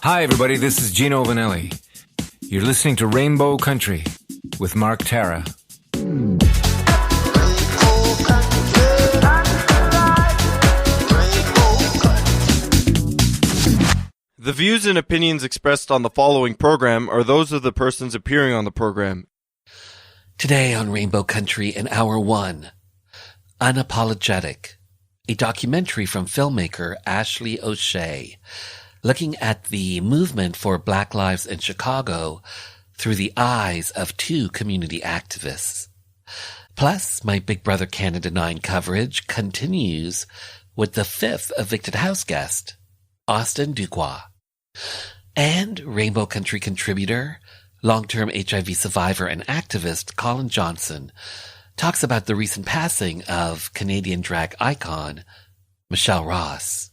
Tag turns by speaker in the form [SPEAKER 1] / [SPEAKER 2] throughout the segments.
[SPEAKER 1] Hi, everybody. This is Gino Vanelli. You're listening to Rainbow Country with Mark Tara.
[SPEAKER 2] The views and opinions expressed on the following program are those of the persons appearing on the program.
[SPEAKER 3] Today on Rainbow Country in Hour 1, Unapologetic, a documentary from filmmaker Ashley O'Shea, looking at the movement for Black lives in Chicago through the eyes of two community activists. Plus, my Big Brother Canada 9 coverage continues with the fifth evicted houseguest, Austin Dookwah. And Rainbow Country contributor, long-term HIV survivor and activist Colin Johnson talks about the recent passing of Canadian drag icon Michelle Ross.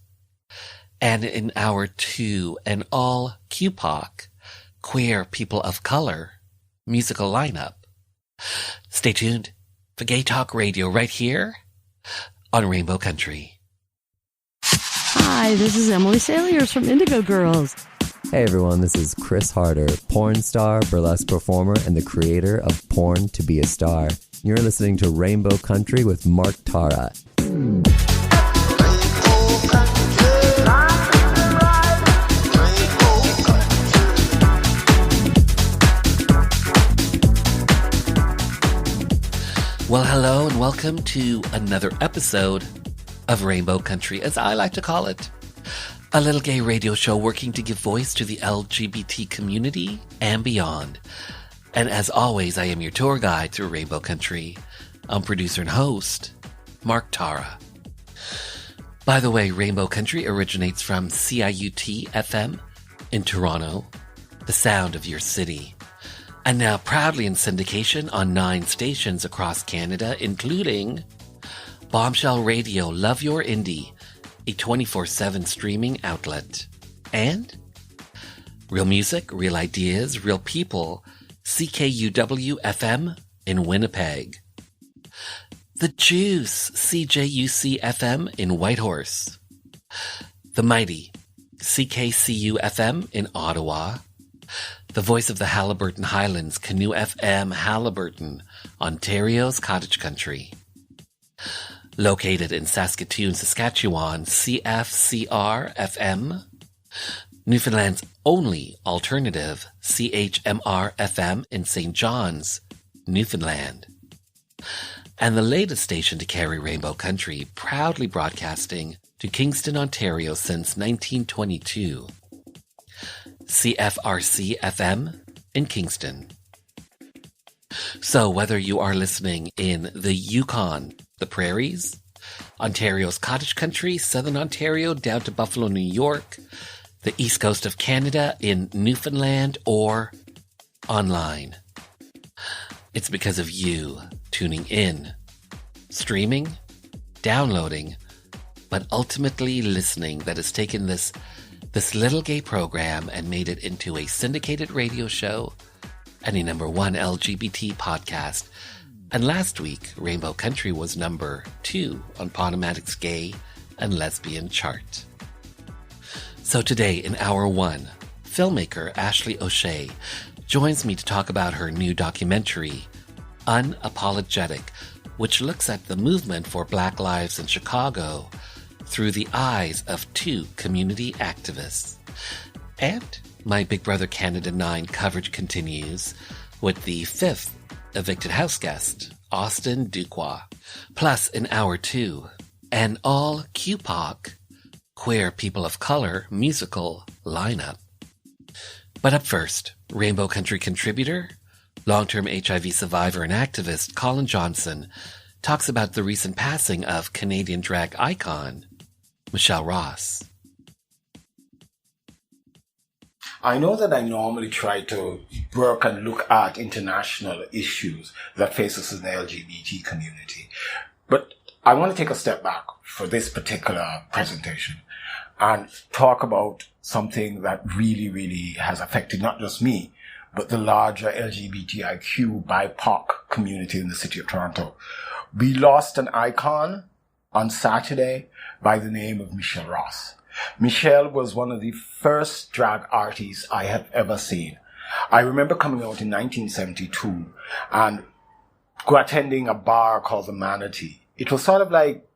[SPEAKER 3] And in Hour 2, an all QPOC, queer people of color, musical lineup. Stay tuned for Gay Talk Radio right here on Rainbow Country.
[SPEAKER 4] Hi, this is Emily Saliers from Indigo Girls.
[SPEAKER 5] Hey everyone, this is Chris Harder, porn star, burlesque performer, and the creator of Porn to Be a Star. You're listening to Rainbow Country with Mark Tara.
[SPEAKER 3] Well, hello and welcome to another episode of Rainbow Country, as I like to call it. A little gay radio show working to give voice to the LGBT community and beyond. And as always, I am your tour guide through Rainbow Country. I'm producer and host, Mark Tara. By the way, Rainbow Country originates from CIUT-FM in Toronto, the sound of your city. And now proudly in syndication on 9 stations across Canada, including Bombshell Radio, Love Your Indie, a 24/7 streaming outlet. And Real Music, Real Ideas, Real People, CKUW-FM in Winnipeg. The Juice, CJUC-FM in Whitehorse. The Mighty, CKCU-FM in Ottawa. The Voice of the Haliburton Highlands, Canoe FM, Haliburton, Ontario's Cottage Country. Located in Saskatoon, Saskatchewan, CFCR-FM. Newfoundland's only alternative, CHMR-FM in St. John's, Newfoundland. And the latest station to carry Rainbow Country, proudly broadcasting to Kingston, Ontario since 1922. CFRC-FM in Kingston. So whether you are listening in the Yukon, the Prairies, Ontario's Cottage Country, Southern Ontario, down to Buffalo, New York, the East Coast of Canada, in Newfoundland, or online, it's because of you tuning in, streaming, downloading, but ultimately listening that has taken this little gay program and made it into a syndicated radio show and a #1 LGBT podcast. And last week, Rainbow Country was #2 on Podomatic's Gay and Lesbian chart. So today in Hour 1, filmmaker Ashley O'Shea joins me to talk about her new documentary, Unapologetic, which looks at the movement for Black lives in Chicago through the eyes of two community activists. And my Big Brother Canada 9 coverage continues with the fifth evicted houseguest, Austin Dookwah. Plus, in Hour 2, an all QPOC, queer people of color musical lineup. But up first, Rainbow Country contributor, long-term HIV survivor and activist Colin Johnson talks about the recent passing of Canadian drag icon Michelle Ross.
[SPEAKER 6] I know that I normally try to work and look at international issues that face us in the LGBT community, but I want to take a step back for this particular presentation and talk about something that really, really has affected not just me, but the larger LGBTIQ BIPOC community in the city of Toronto. We lost an icon on Saturday by the name of Michelle Ross. Michelle was one of the first drag artists I have ever seen. I remember coming out in 1972 and attending a bar called the Manatee. It was sort of like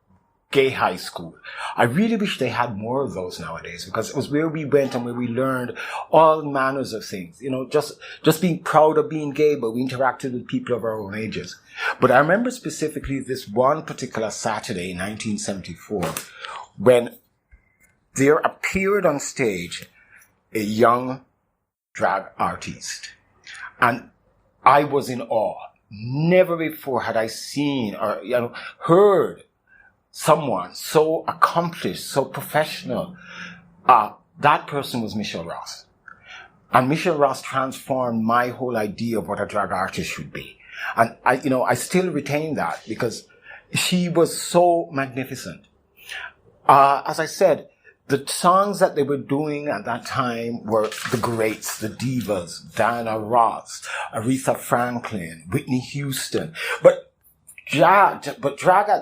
[SPEAKER 6] gay high school. I really wish they had more of those nowadays, because it was where we went and where we learned all manners of things. You know, just being proud of being gay, but we interacted with people of our own ages. But I remember specifically this one particular Saturday in 1974 when there appeared on stage a young drag artist. And I was in awe. Never before had I seen or heard someone so accomplished, so professional. That person was Michelle Ross. And Michelle Ross transformed my whole idea of what a drag artist should be. And I still retain that because she was so magnificent. As I said, the songs that they were doing at that time were the greats, the divas, Diana Ross, Aretha Franklin, Whitney Houston. But drag at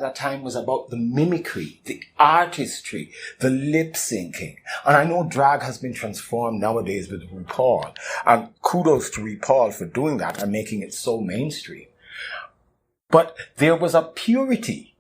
[SPEAKER 6] that time was about the mimicry, the artistry, the lip syncing. And I know drag has been transformed nowadays with RuPaul. And kudos to RuPaul for doing that and making it so mainstream. But there was a purity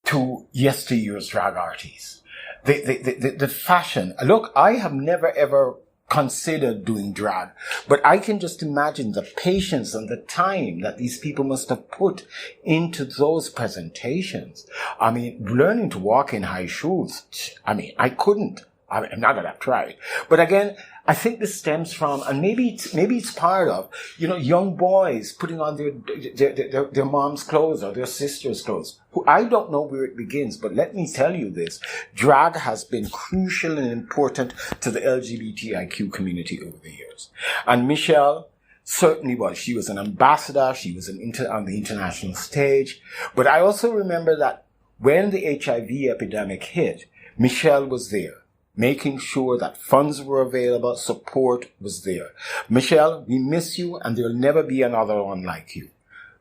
[SPEAKER 6] to yesteryear's drag artists. The fashion. Look, I have never ever considered doing drag, but I can just imagine the patience and the time that these people must have put into those presentations. I mean, learning to walk in high shoes. I mean, I couldn't. I'm not that I've tried. But again, I think this stems from, and maybe it's part of, young boys putting on their mom's clothes or their sister's clothes. I don't know where it begins, but let me tell you this. Drag has been crucial and important to the LGBTIQ community over the years. And Michelle certainly was. She was an ambassador. She was on the international stage. But I also remember that when the HIV epidemic hit, Michelle was there, making sure that funds were available, support was there. Michelle, we miss you, and there'll never be another one like you.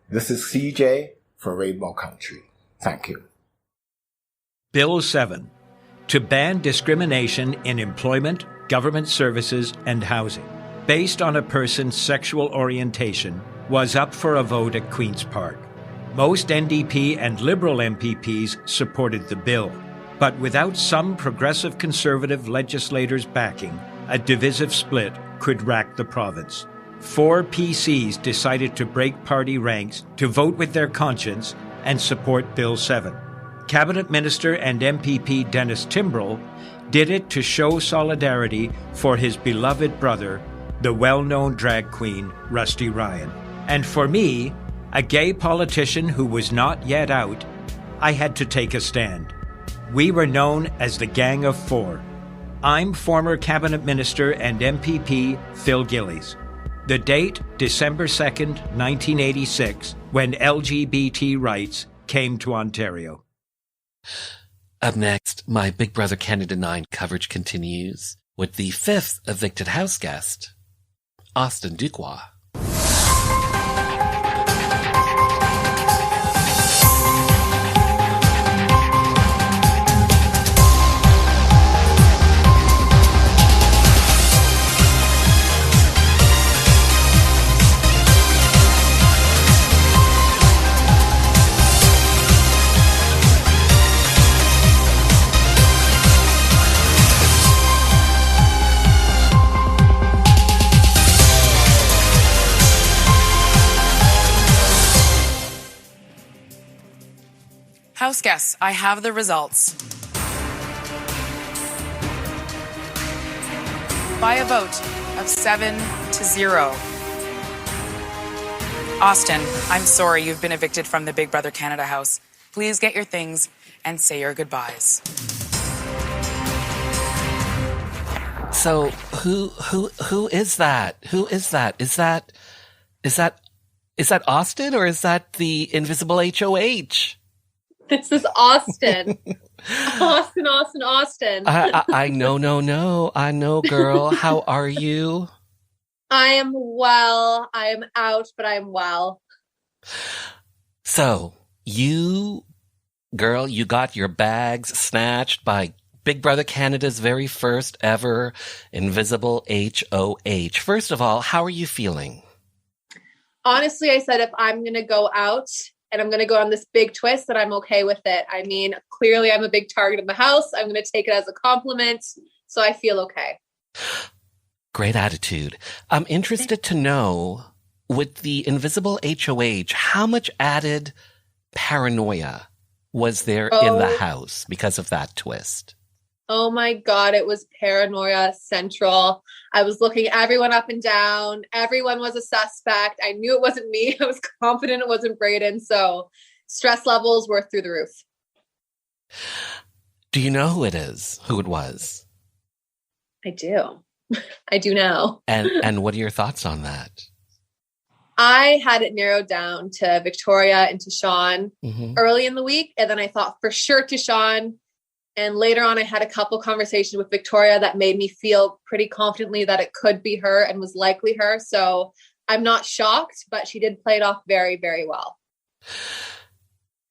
[SPEAKER 6] This is CJ for Rainbow Country. Thank you.
[SPEAKER 7] Bill 7, to ban discrimination in employment, government services, and housing based on a person's sexual orientation, was up for a vote at Queen's Park. Most NDP and Liberal MPPs supported the bill, but without some progressive conservative legislators backing, a divisive split could rack the province. 4 PCs decided to break party ranks to vote with their conscience and support Bill 7. Cabinet Minister and MPP Dennis Timbrell did it to show solidarity for his beloved brother, the well-known drag queen Rusty Ryan. And for me, a gay politician who was not yet out, I had to take a stand. We were known as the Gang of Four. I'm former Cabinet Minister and MPP Phil Gillies. The date, December 2nd, 1986, when LGBT rights came to Ontario.
[SPEAKER 3] Up next, my Big Brother Canada 9 coverage continues with the 5th evicted house guest, Austin Dookwah.
[SPEAKER 8] House guests, I have the results. By a vote of 7-0. Austin, I'm sorry you've been evicted from the Big Brother Canada house. Please get your things and say your goodbyes.
[SPEAKER 3] So who is that? Who is that? Is that Austin, or is that the invisible HOH?
[SPEAKER 9] This is Austin. Austin.
[SPEAKER 3] I know. I know, girl. How are you?
[SPEAKER 9] I am well. I am out, but I am well.
[SPEAKER 3] So, you got your bags snatched by Big Brother Canada's very first ever Invisible HOH. First of all, how are you feeling?
[SPEAKER 9] Honestly, I said if I'm going to go out and I'm going to go on this big twist, that I'm okay with it. I mean, clearly I'm a big target in the house. I'm going to take it as a compliment. So I feel okay.
[SPEAKER 3] Great attitude. I'm interested to know, with the Invisible HOH, how much added paranoia was there in the house because of that twist?
[SPEAKER 9] Oh my God, it was paranoia central. I was looking everyone up and down. Everyone was a suspect. I knew it wasn't me. I was confident it wasn't Brayden. So stress levels were through the roof.
[SPEAKER 3] Do you know who it was?
[SPEAKER 9] I do. I do now.
[SPEAKER 3] And what are your thoughts on that?
[SPEAKER 9] I had it narrowed down to Victoria and to Sean early in the week. And then I thought for sure to Sean. And later on, I had a couple conversations with Victoria that made me feel pretty confidently that it could be her and was likely her. So I'm not shocked, but she did play it off very, very well.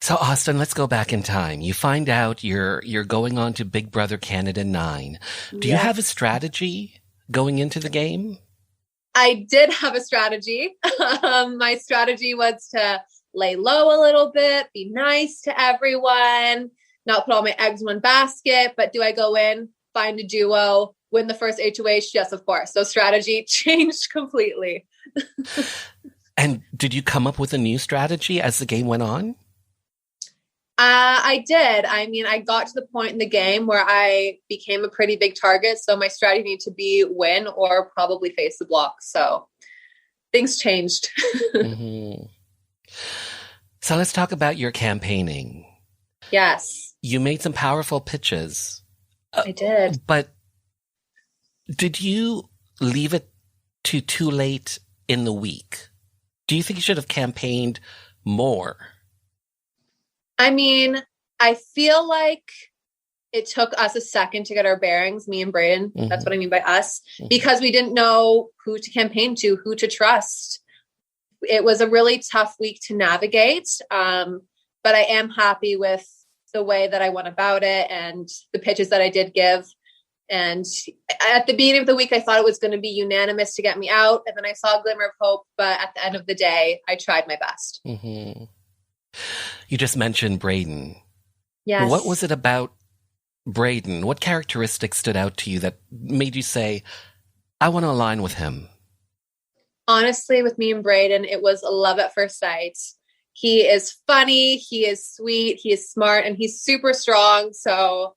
[SPEAKER 3] So Austin, let's go back in time. You find out you're going on to Big Brother Canada 9. Do you have a strategy going into the game?
[SPEAKER 9] I did have a strategy. My strategy was to lay low a little bit, be nice to everyone, not put all my eggs in one basket. But do I go in, find a duo, win the first HOH? Yes, of course. So strategy changed completely.
[SPEAKER 3] And did you come up with a new strategy as the game went on?
[SPEAKER 9] I did. I mean, I got to the point in the game where I became a pretty big target. So my strategy needed to be win or probably face the block. So things changed.
[SPEAKER 3] So let's talk about your campaigning.
[SPEAKER 9] Yes.
[SPEAKER 3] You made some powerful pitches.
[SPEAKER 9] I did.
[SPEAKER 3] But did you leave it to too late in the week? Do you think you should have campaigned more?
[SPEAKER 9] I mean, I feel like it took us a second to get our bearings, me and Brayden. That's what I mean by us, because we didn't know who to campaign to, who to trust. It was a really tough week to navigate. But I am happy with the way that I went about it and the pitches that I did give. And at the beginning of the week, I thought it was going to be unanimous to get me out. And then I saw a glimmer of hope. But at the end of the day, I tried my best.
[SPEAKER 3] You just mentioned Brayden.
[SPEAKER 9] Yes.
[SPEAKER 3] What was it about Brayden? What characteristics stood out to you that made you say, I want to align with him?
[SPEAKER 9] Honestly, with me and Brayden, it was a love at first sight. He is funny, he is sweet, he is smart, and he's super strong. So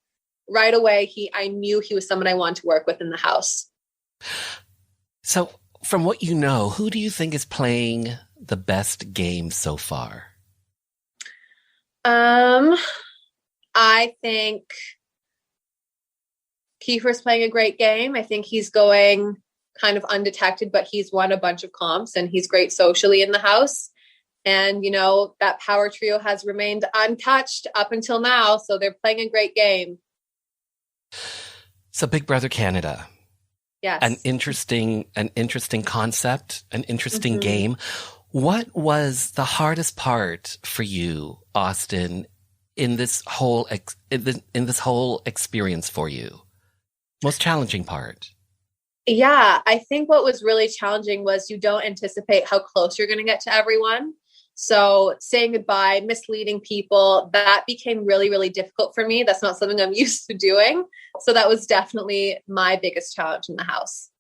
[SPEAKER 9] right away, I knew he was someone I wanted to work with in the house.
[SPEAKER 3] So from what you know, who do you think is playing the best game so far?
[SPEAKER 9] I think Kiefer's playing a great game. I think he's going kind of undetected, but he's won a bunch of comps and he's great socially in the house. And, you know, that power trio has remained untouched up until now. So they're playing a great game.
[SPEAKER 3] So Big Brother Canada.
[SPEAKER 9] Yes.
[SPEAKER 3] An interesting concept, an interesting game. What was the hardest part for you, Austin, in this whole experience for you? Most challenging part?
[SPEAKER 9] Yeah, I think what was really challenging was you don't anticipate how close you're going to get to everyone. So saying goodbye, misleading people, that became really, really difficult for me. That's not something I'm used to doing. So that was definitely my biggest challenge in the house.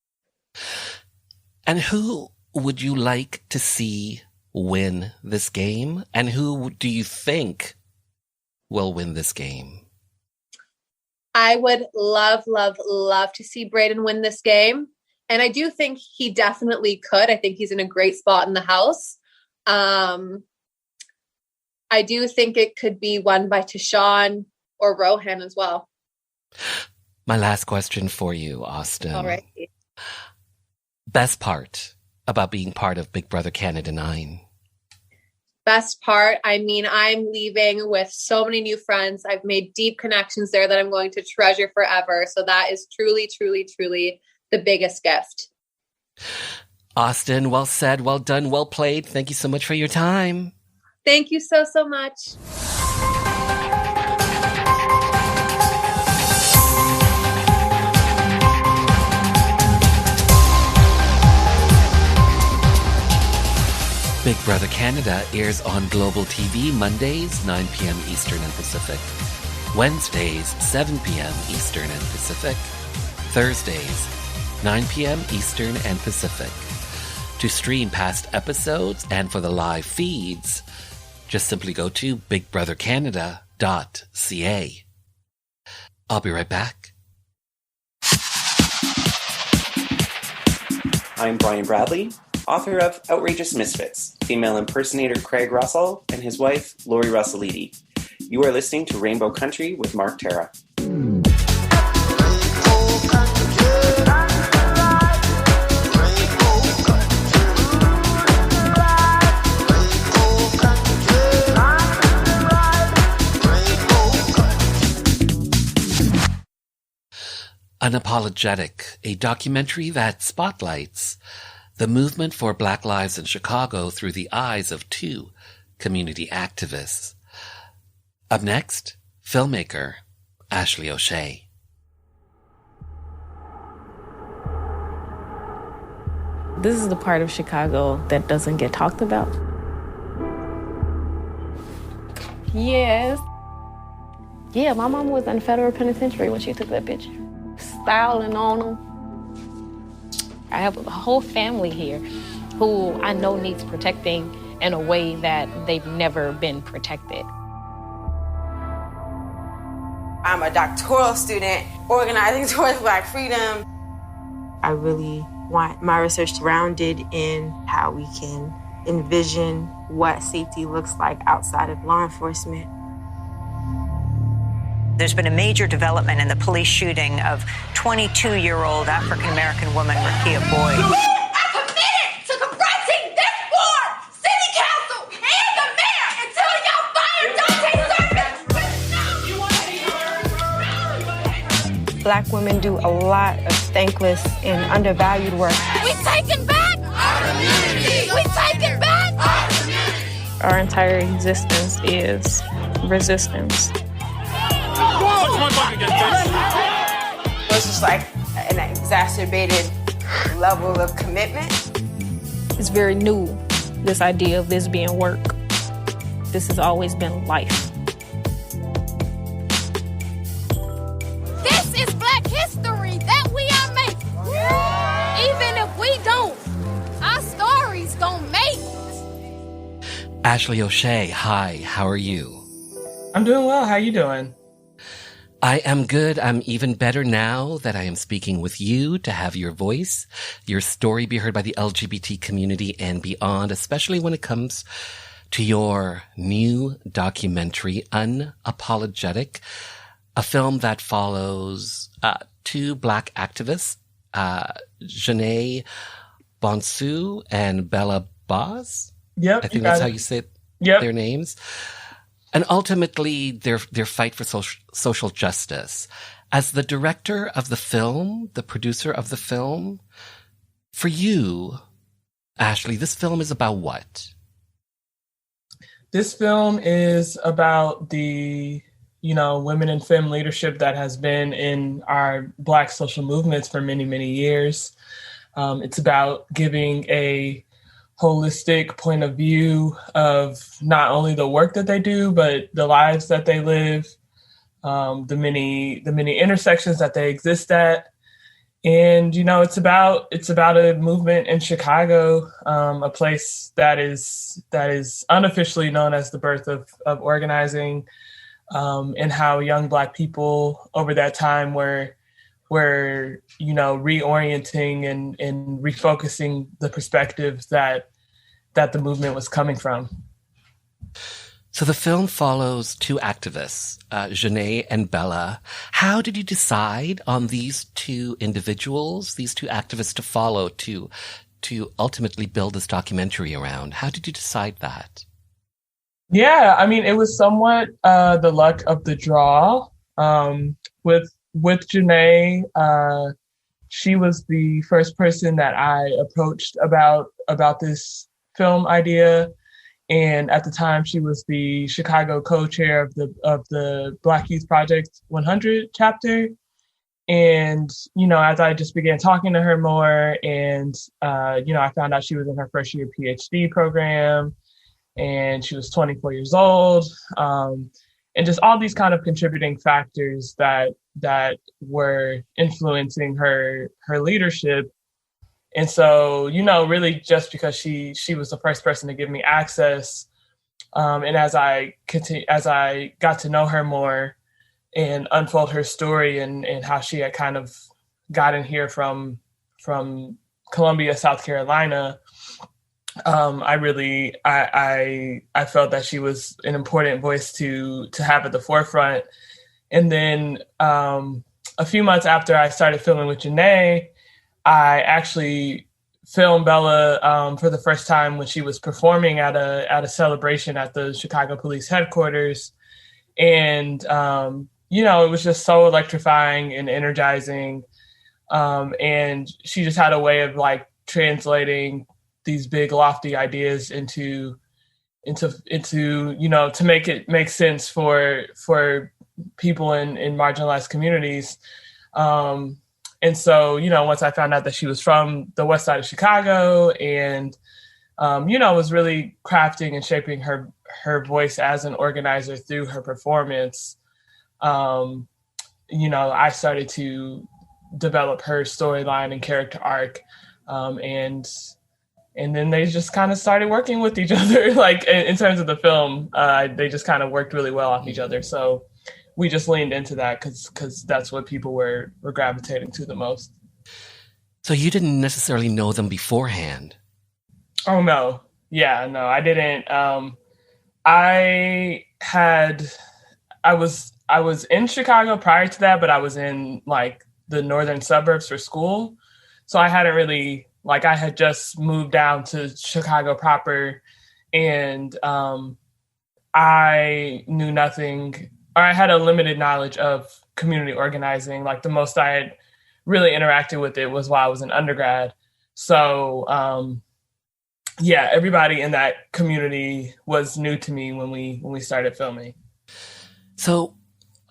[SPEAKER 3] And who would you like to see win this game? And who do you think will win this game?
[SPEAKER 9] I would love, love, love to see Brayden win this game. And I do think he definitely could. I think he's in a great spot in the house. I do think it could be won by Tashawn or Rohan as well.
[SPEAKER 3] My last question for you, Austin.
[SPEAKER 9] All right.
[SPEAKER 3] Best part about being part of Big Brother Canada 9?
[SPEAKER 9] Best part, I mean, I'm leaving with so many new friends. I've made deep connections there that I'm going to treasure forever. So that is truly, truly, truly the biggest gift.
[SPEAKER 3] Austin, well said, well done, well played. Thank you so much for your time.
[SPEAKER 9] Thank you so much.
[SPEAKER 3] Brother Canada airs on Global TV Mondays, 9 p.m. Eastern and Pacific, Wednesdays, 7 p.m. Eastern and Pacific, Thursdays, 9 p.m. Eastern and Pacific. To stream past episodes and for the live feeds, just simply go to bigbrothercanada.ca. I'll be right back.
[SPEAKER 10] I'm Brian Bradley, author of Outrageous Misfits, female impersonator Craig Russell and his wife, Lori Russellidi. You are listening to Rainbow Country with Mark Terra.
[SPEAKER 3] Unapologetic, a documentary that spotlights the movement for Black lives in Chicago through the eyes of two community activists. Up next, filmmaker Ashley O'Shea.
[SPEAKER 11] This is the part of Chicago that doesn't get talked about. Yes. Yeah, my mom was in the federal penitentiary when she took that picture. Styling on them. I have a whole family here who I know needs protecting in a way that they've never been protected.
[SPEAKER 12] I'm a doctoral student organizing towards Black freedom.
[SPEAKER 13] I really want my research grounded in how we can envision what safety looks like outside of law enforcement.
[SPEAKER 14] There's been a major development in the police shooting of 22-year-old African-American woman Rakia Boyd.
[SPEAKER 15] We are committed to confronting this board, city council, and the mayor until y'all fire Dante Service.
[SPEAKER 13] Black women do a lot of thankless and undervalued work.
[SPEAKER 15] We taking back our community. We taking back our community.
[SPEAKER 11] Our entire existence is resistance.
[SPEAKER 12] It's just like an exacerbated level of commitment.
[SPEAKER 11] It's very new, this idea of this being work. This has always been life.
[SPEAKER 15] This is Black history that we are making. Even if we don't, our stories gonna make it.
[SPEAKER 3] Ashley O'Shea, hi, how are you?
[SPEAKER 16] I'm doing well. How you doing?
[SPEAKER 3] I am good. I'm even better now that I am speaking with you to have your voice, your story be heard by the LGBT community and beyond, especially when it comes to your new documentary, Unapologetic, a film that follows two Black activists, Janae Bonsu and Bella Boz.
[SPEAKER 16] Yep.
[SPEAKER 3] I think that's how you say their names. And ultimately, their fight for social justice. As the director of the film, the producer of the film, for you, Ashley, this film is about what?
[SPEAKER 16] This film is about the, women in femme leadership that has been in our Black social movements for many, many years. It's about giving a holistic point of view of not only the work that they do, but the lives that they live, the many intersections that they exist at. And, it's about a movement in Chicago, a place that is unofficially known as the birth of organizing, and how young Black people over that time were reorienting and refocusing the perspectives that the movement was coming from.
[SPEAKER 3] So the film follows two activists, Janae and Bella. How did you decide on these two individuals, these two activists to follow to ultimately build this documentary around? How did you decide that?
[SPEAKER 16] Yeah, I mean, it was somewhat the luck of the draw. With Janae, she was the first person that I approached about this film idea, and at the time she was the Chicago co-chair of the Black Youth Project 100 chapter, And, you know, as I just began talking to her more and, you know, I found out she was in her first year PhD program and she was 24 years old. And just all these kind of contributing factors that were influencing her leadership. And so, you know, really just because she was the first person to give me access. And as I got to know her more and unfold her story and how she had kind of gotten here from Columbia, South Carolina, I felt that she was an important voice to have at the forefront. And then a few months after I started filming with Janae, I actually filmed Bella for the first time when she was performing at a celebration at the Chicago Police Headquarters. And, you know, it was just so electrifying and energizing. And she just had a way of like translating these big lofty ideas into, you know, to make it make sense for people in marginalized communities. And so, you know, once I found out that she was from the West Side of Chicago and, you know, was really crafting and shaping her voice as an organizer through her performance, you know, I started to develop her storyline and character arc. And then they just kind of started working with each other, like in terms of the film, they just kind of worked really well off each other. So we just leaned into that because that's what people were gravitating to the most.
[SPEAKER 3] So you didn't necessarily know them beforehand?
[SPEAKER 16] Oh, no. Yeah, no, I didn't. I was in Chicago prior to that, but I was in like the northern suburbs for school. So I hadn't really, like I had just moved down to Chicago proper and I knew nothing, or I had a limited knowledge of community organizing. Like the most I had really interacted with it was while I was an undergrad. So yeah, everybody in that community was new to me when we started filming.
[SPEAKER 3] So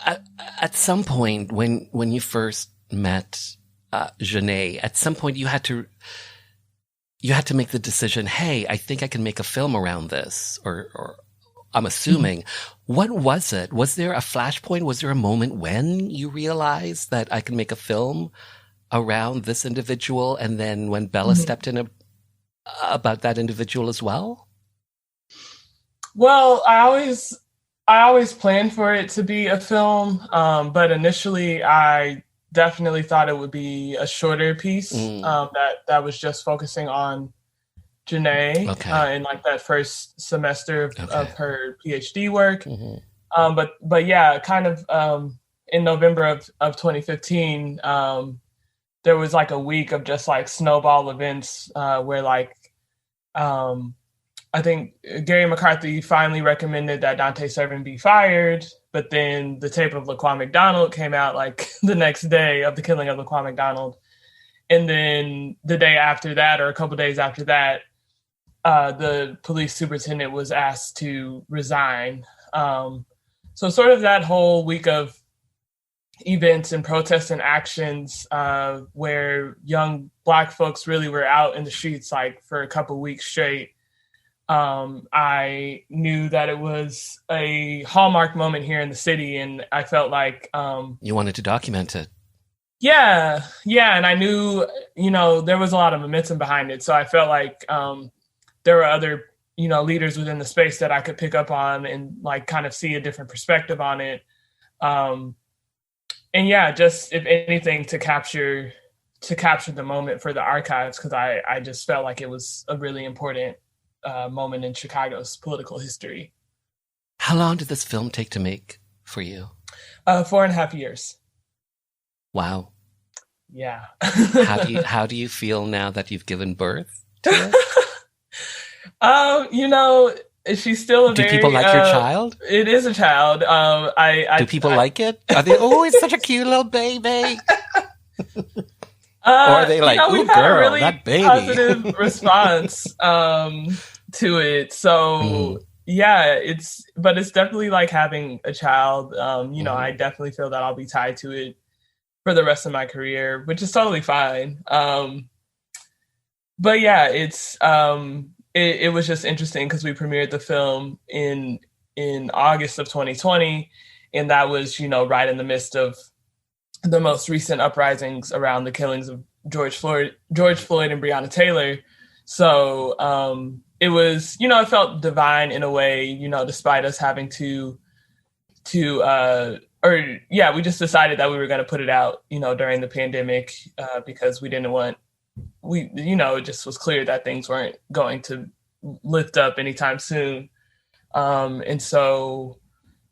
[SPEAKER 3] at some point when you first met Janae, at some point you had to make the decision, hey, I think I can make a film around this, or I'm assuming. What was it? Was there a flashpoint? Was there a moment when you realized that I can make a film around this individual? And then when Bella stepped in about that individual as well?
[SPEAKER 16] Well, I always planned for it to be a film. But initially I definitely thought it would be a shorter piece that was just focusing on Janae in like that first semester of her PhD work. But yeah, kind of in November of 2015, there was like a week of just like snowball events where like I think Gary McCarthy finally recommended that Dante Servin be fired, but then the tape of Laquan McDonald came out like the next day of the killing of Laquan McDonald. And then the day after that, or a couple days after that, the police superintendent was asked to resign. So sort of that whole week of events and protests and actions where young Black folks really were out in the streets like for a couple weeks straight. I knew that it was a hallmark moment here in the city, and I felt like
[SPEAKER 3] you wanted to document it.
[SPEAKER 16] Yeah, and I knew, you know, there was a lot of momentum behind it, so I felt like there were other, you know, leaders within the space that I could pick up on and like kind of see a different perspective on it. And yeah, just if anything to capture the moment for the archives, because I just felt like it was a really important moment in Chicago's political history.
[SPEAKER 3] How long did this film take to make for you?
[SPEAKER 16] 4.5 years.
[SPEAKER 3] Wow.
[SPEAKER 16] Yeah.
[SPEAKER 3] How do you feel now that you've given birth to it?
[SPEAKER 16] You know, she's still
[SPEAKER 3] Do people like your child?
[SPEAKER 16] It is a child.
[SPEAKER 3] Do people like it? Are they, oh, it's such a cute little baby? Or are they like, ooh, girl, really that baby?
[SPEAKER 16] Positive response to it. So yeah, it's definitely like having a child. You know, I definitely feel that I'll be tied to it for the rest of my career, which is totally fine. But yeah, it was just interesting because we premiered the film in August of 2020, and that was, right in the midst of the most recent uprisings around the killings of George Floyd and Breonna Taylor. So it was, it felt divine in a way, despite us having we just decided that we were going to put it out, during the pandemic because we didn't want, it just was clear that things weren't going to lift up anytime soon. And so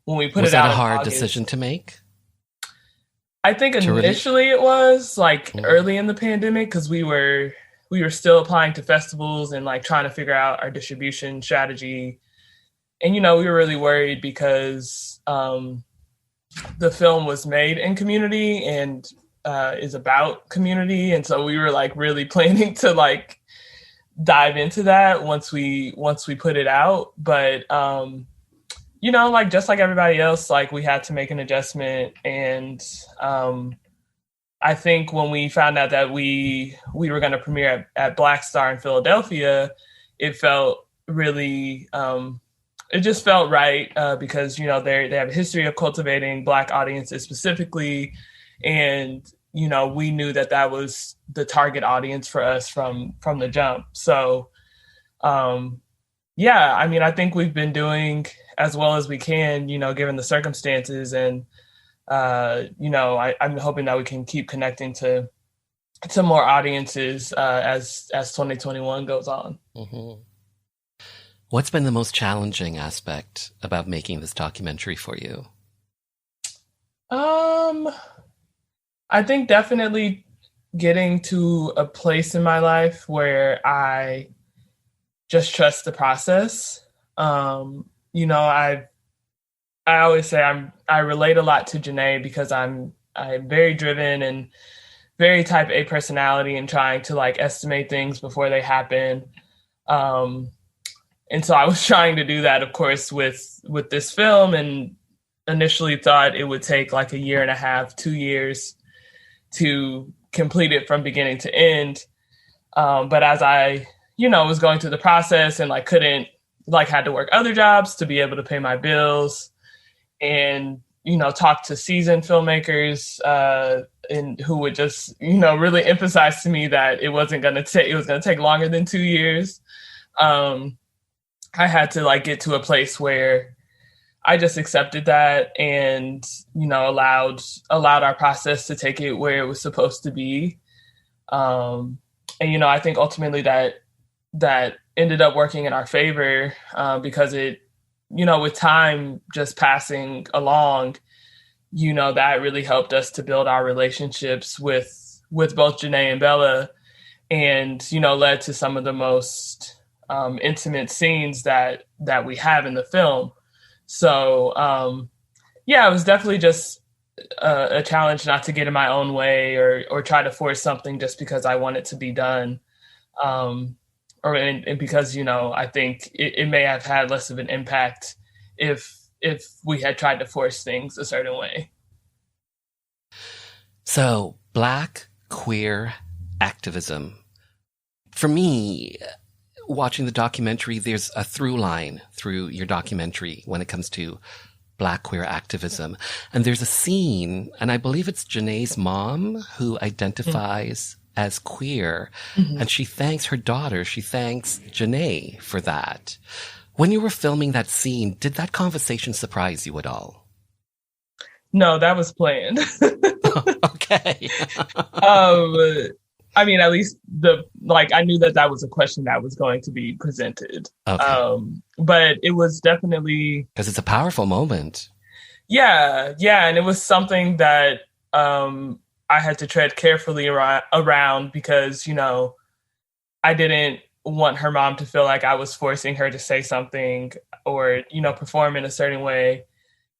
[SPEAKER 16] when we put it out,
[SPEAKER 3] was that a hard decision to make?
[SPEAKER 16] I think initially it was like early in the pandemic because we were still applying to festivals and like trying to figure out our distribution strategy. And, we were really worried because the film was made in community and is about community. And so we were like really planning to like dive into that once we put it out. But, like just like everybody else, like we had to make an adjustment. And I think when we found out that we were going to premiere at Black Star in Philadelphia, it felt really, it just felt right because, they have a history of cultivating Black audiences specifically. And, we knew that was the target audience for us from the jump. So, I think we've been doing as well as we can, given the circumstances. And, I'm hoping that we can keep connecting to more audiences as 2021 goes on.
[SPEAKER 3] Mm-hmm. What's been the most challenging aspect about making this documentary for you?
[SPEAKER 16] I think definitely getting to a place in my life where I just trust the process. I always say I relate a lot to Janae because I'm very driven and very type A personality and trying to like estimate things before they happen. And so I was trying to do that, of course, with this film, and initially thought it would take like 1.5 years, 2 years to complete it from beginning to end. But as I, was going through the process and like had to work other jobs to be able to pay my bills and, talk to seasoned filmmakers and who would just, really emphasize to me that it was going to take longer than 2 years. I had to like get to a place where I just accepted that and, allowed our process to take it where it was supposed to be. And, I think ultimately that ended up working in our favor because it, with time just passing along, that really helped us to build our relationships with both Janae and Bella and, led to some of the most intimate scenes that we have in the film. So, it was definitely just a challenge not to get in my own way or try to force something just because I want it to be done. And because, I think it may have had less of an impact if we had tried to force things a certain way.
[SPEAKER 3] So, Black queer activism. For me, watching the documentary, there's a through line through your documentary when it comes to Black queer activism. And there's a scene, and I believe it's Janae's mom who identifies as queer, and she thanks her daughter. She thanks Janae for that. When you were filming that scene, did that conversation surprise you at all?
[SPEAKER 16] No, that Okay. At least I knew that was a question that was going to be presented. Okay. But it was definitely...
[SPEAKER 3] Because it's a powerful moment.
[SPEAKER 16] Yeah. And it was something that I had to tread carefully around because, I didn't want her mom to feel like I was forcing her to say something or, perform in a certain way.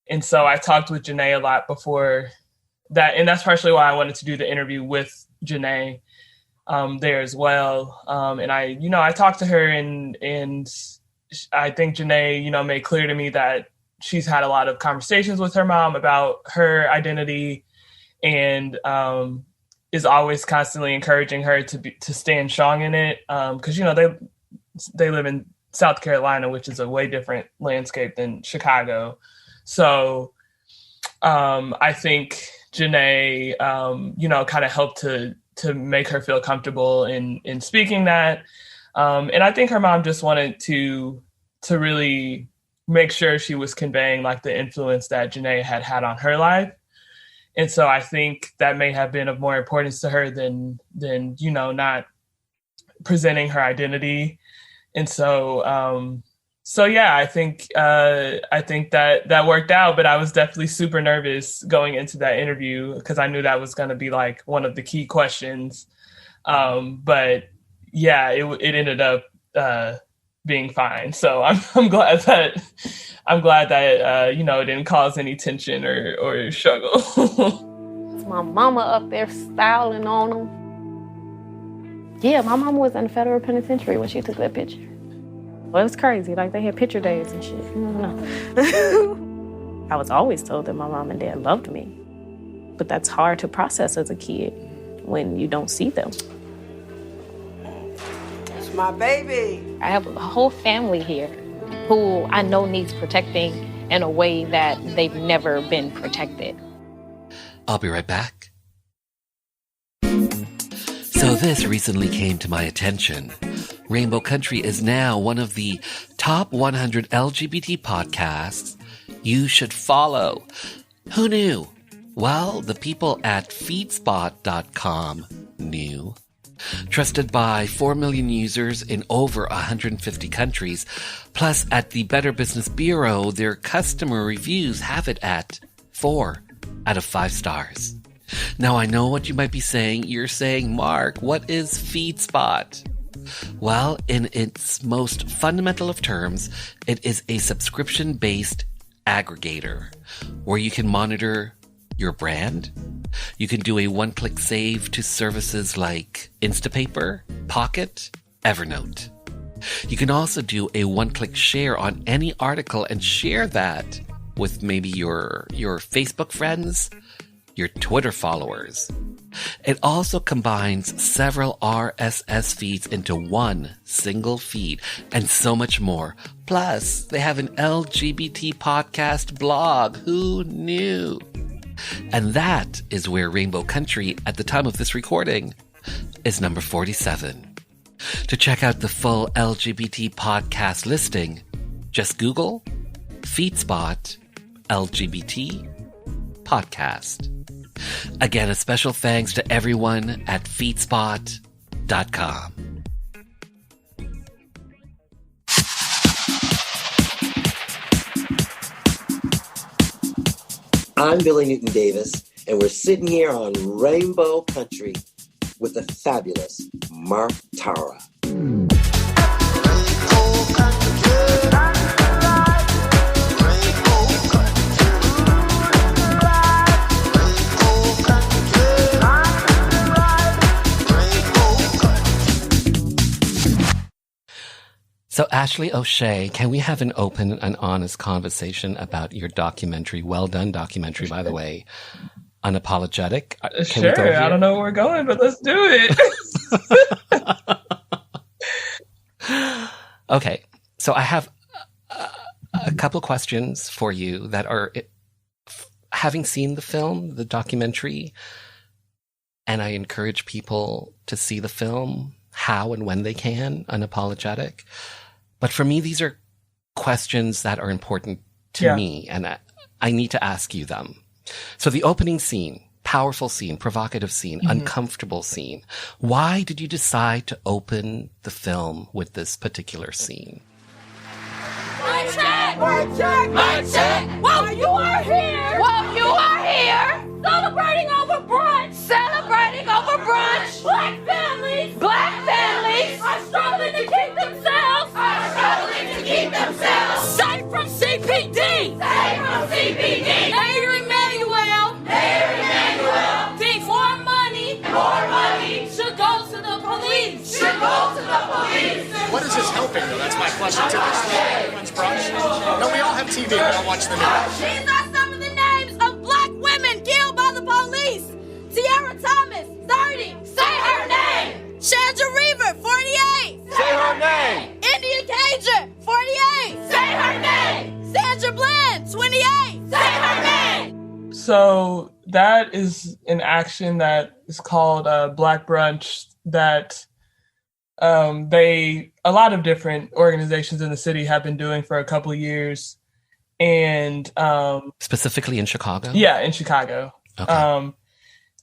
[SPEAKER 16] And so I talked with Janae a lot before that. And that's partially why I wanted to do the interview with Janae there as well. And I talked to her and I think Janae, made clear to me that she's had a lot of conversations with her mom about her identity and is always constantly encouraging her to stand strong in it. Because, you know, they live in South Carolina, which is a way different landscape than Chicago. So I think Janae, you know, kind of helped to make her feel comfortable in speaking that. And I think her mom just wanted to really make sure she was conveying like the influence that Janae had on her life. And so I think that may have been of more importance to her than you know, not presenting her identity. And so yeah, I think that worked out, but I was definitely super nervous going into that interview because I knew that was going to be like one of the key questions. But yeah, it ended up being fine. So I'm glad that you know, it didn't cause any tension or struggle.
[SPEAKER 11] It's my mama up there styling on them. Yeah, my mama was in the federal penitentiary when she took that picture. Well, it was crazy. Like, they had picture days and shit. I don't know. I was always told that my mom and dad loved me. But that's hard to process as a kid when you don't see them.
[SPEAKER 12] It's my baby.
[SPEAKER 11] I have a whole family here who I know needs protecting in a way that they've never been protected.
[SPEAKER 3] I'll be right back. So this recently came to my attention. Rainbow Country is now one of the top 100 LGBT podcasts you should follow. Who knew? Well, the people at feedspot.com knew. Trusted by 4 million users in over 150 countries. Plus, at the Better Business Bureau, their customer reviews have it at 4 out of 5 stars. Now, I know what you might be saying. You're saying, Mark, what is FeedSpot? Well, in its most fundamental of terms, it is a subscription-based aggregator where you can monitor your brand. You can do a one-click save to services like Instapaper, Pocket, Evernote. You can also do a one-click share on any article and share that with maybe your Facebook friends, your Twitter followers. It also combines several RSS feeds into one single feed and so much more. Plus, they have an LGBT podcast blog. Who knew? And that is where Rainbow Country, at the time of this recording, is number 47. To check out the full LGBT podcast listing, just Google FeedSpot LGBT Podcast. Again, a special thanks to everyone at feedspot.com.
[SPEAKER 17] I'm Billy Newton Davis, and we're sitting here on Rainbow Country with the fabulous Mark Tara.
[SPEAKER 3] So, Ashley O'Shea, can we have an open and honest conversation about your documentary? Well done documentary, by the way. Unapologetic. Can we go here?
[SPEAKER 16] I don't know where we're going, but let's do it.
[SPEAKER 3] Okay. So I have a couple questions for you that are, having seen the film, the documentary, and I encourage people to see the film how and when they can, Unapologetic. But for me, these are questions that are important to me, and I need to ask you them. So the opening scene, powerful scene, provocative scene, uncomfortable scene. Why did you decide to open the film with this particular scene?
[SPEAKER 15] Mic check! Mic check! Mic check! Well, you are here! Well, you are here! Celebrating over brunch! Celebrating over brunch! Black families! Black families! Are struggling to keep themselves! Are struggling to keep themselves! Safe from CPD! Safe from CPD! Mayor Emanuel! Mayor Emanuel! Think more money! More money! Should go to the police! Should go to the police!
[SPEAKER 18] What is this helping, though? That's my question to this brunch. No, we all have TV. We all watch the news.
[SPEAKER 15] These are some of the names of black women killed by the police.
[SPEAKER 16] So that is an action that is called Black Brunch that a lot of different organizations in the city have been doing for a couple of years. And
[SPEAKER 3] specifically in Chicago?
[SPEAKER 16] Yeah, in Chicago.
[SPEAKER 3] Okay.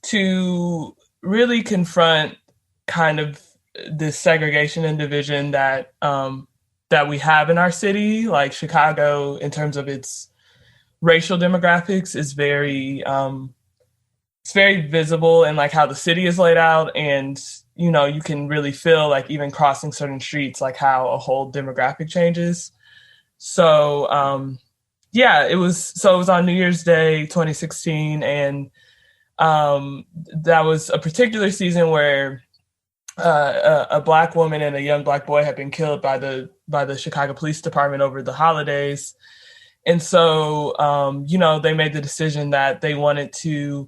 [SPEAKER 16] To really confront kind of this segregation and division that that we have in our city. Like Chicago, in terms of its racial demographics, is very it's very visible in like how the city is laid out, and you know, you can really feel like even crossing certain streets, like how a whole demographic changes. So it was on New Year's Day 2016, and that was a particular season where a Black woman and a young Black boy had been killed by the Chicago Police Department over the holidays. And so, they made the decision that they wanted to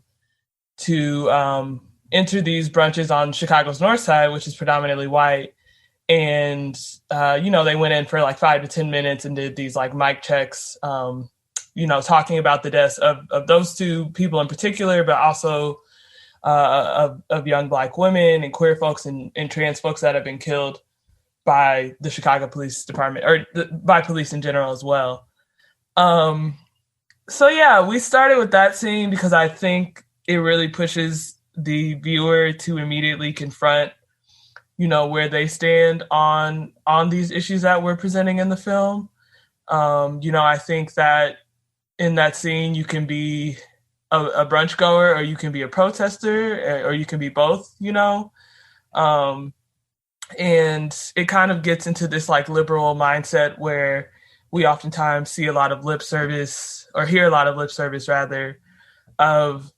[SPEAKER 16] enter these brunches on Chicago's North Side, which is predominantly white. And, they went in for like 5 to 10 minutes and did these like mic checks, talking about the deaths of those two people in particular, but also of young Black women and queer folks and trans folks that have been killed by the Chicago Police Department, or by police in general as well. We started with that scene because I think it really pushes the viewer to immediately confront, where they stand on these issues that we're presenting in the film. I think that in that scene, you can be a brunch goer, or you can be a protester, or you can be both, and it kind of gets into this like liberal mindset where we oftentimes see a lot of lip service, or hear a lot of lip service rather, of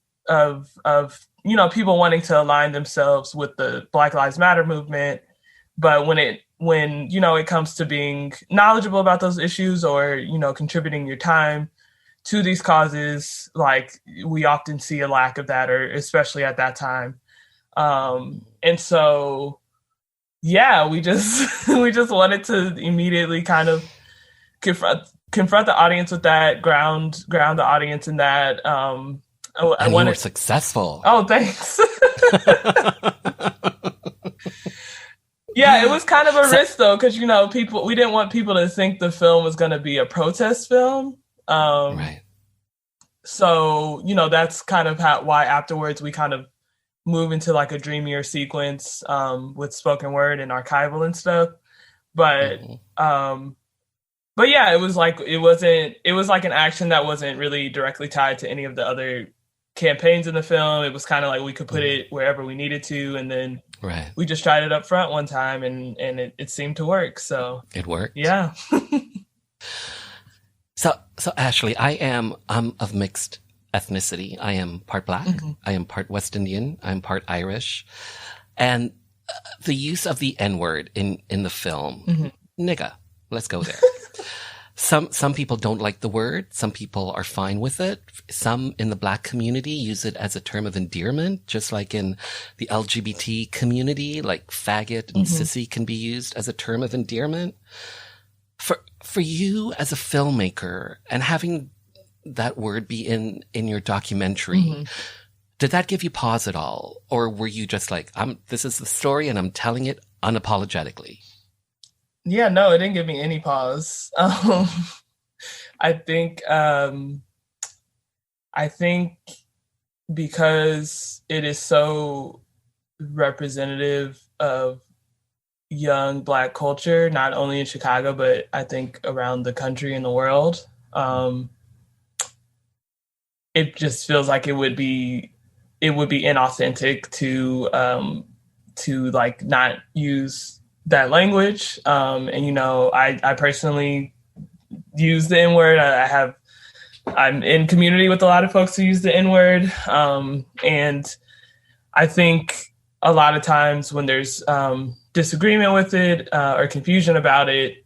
[SPEAKER 16] people wanting to align themselves with the Black Lives Matter movement. But when it comes to being knowledgeable about those issues, or, contributing your time to these causes, like we often see a lack of that, or especially at that time. And so, we just wanted to immediately kind of confront the audience with that, ground the audience in that.
[SPEAKER 3] And you were successful.
[SPEAKER 16] Oh, thanks. Yeah, it was kind of a risk though, because we didn't want people to think the film was going to be a protest film.
[SPEAKER 3] Right.
[SPEAKER 16] So that's kind of why afterwards we kind of move into like a dreamier sequence with spoken word and archival and stuff. But it was like an action that wasn't really directly tied to any of the other campaigns in the film. It was kind of like we could put it wherever we needed to, and then we just tried it up front one time, and it seemed to work. So
[SPEAKER 3] it worked.
[SPEAKER 16] Yeah.
[SPEAKER 3] So Ashley, I'm of mixed ethnicity. I am part Black. Mm-hmm. I am part West Indian. I'm part Irish. And the use of the N-word in the film, nigga, let's go there. Some people don't like the word. Some people are fine with it. Some in the Black community use it as a term of endearment, just like in the LGBT community, like faggot and sissy can be used as a term of endearment. For you as a filmmaker, and having that word be in your documentary, did that give you pause at all? Or were you just like, this is the story and I'm telling it unapologetically?
[SPEAKER 16] Yeah, no, it didn't give me any pause. I think because it is so representative of young Black culture, not only in Chicago, but I think around the country and the world, it just feels like it would be inauthentic to like not use that language. I personally use the N-word. I'm in community with a lot of folks who use the N-word. And I think a lot of times when there's disagreement with it or confusion about it,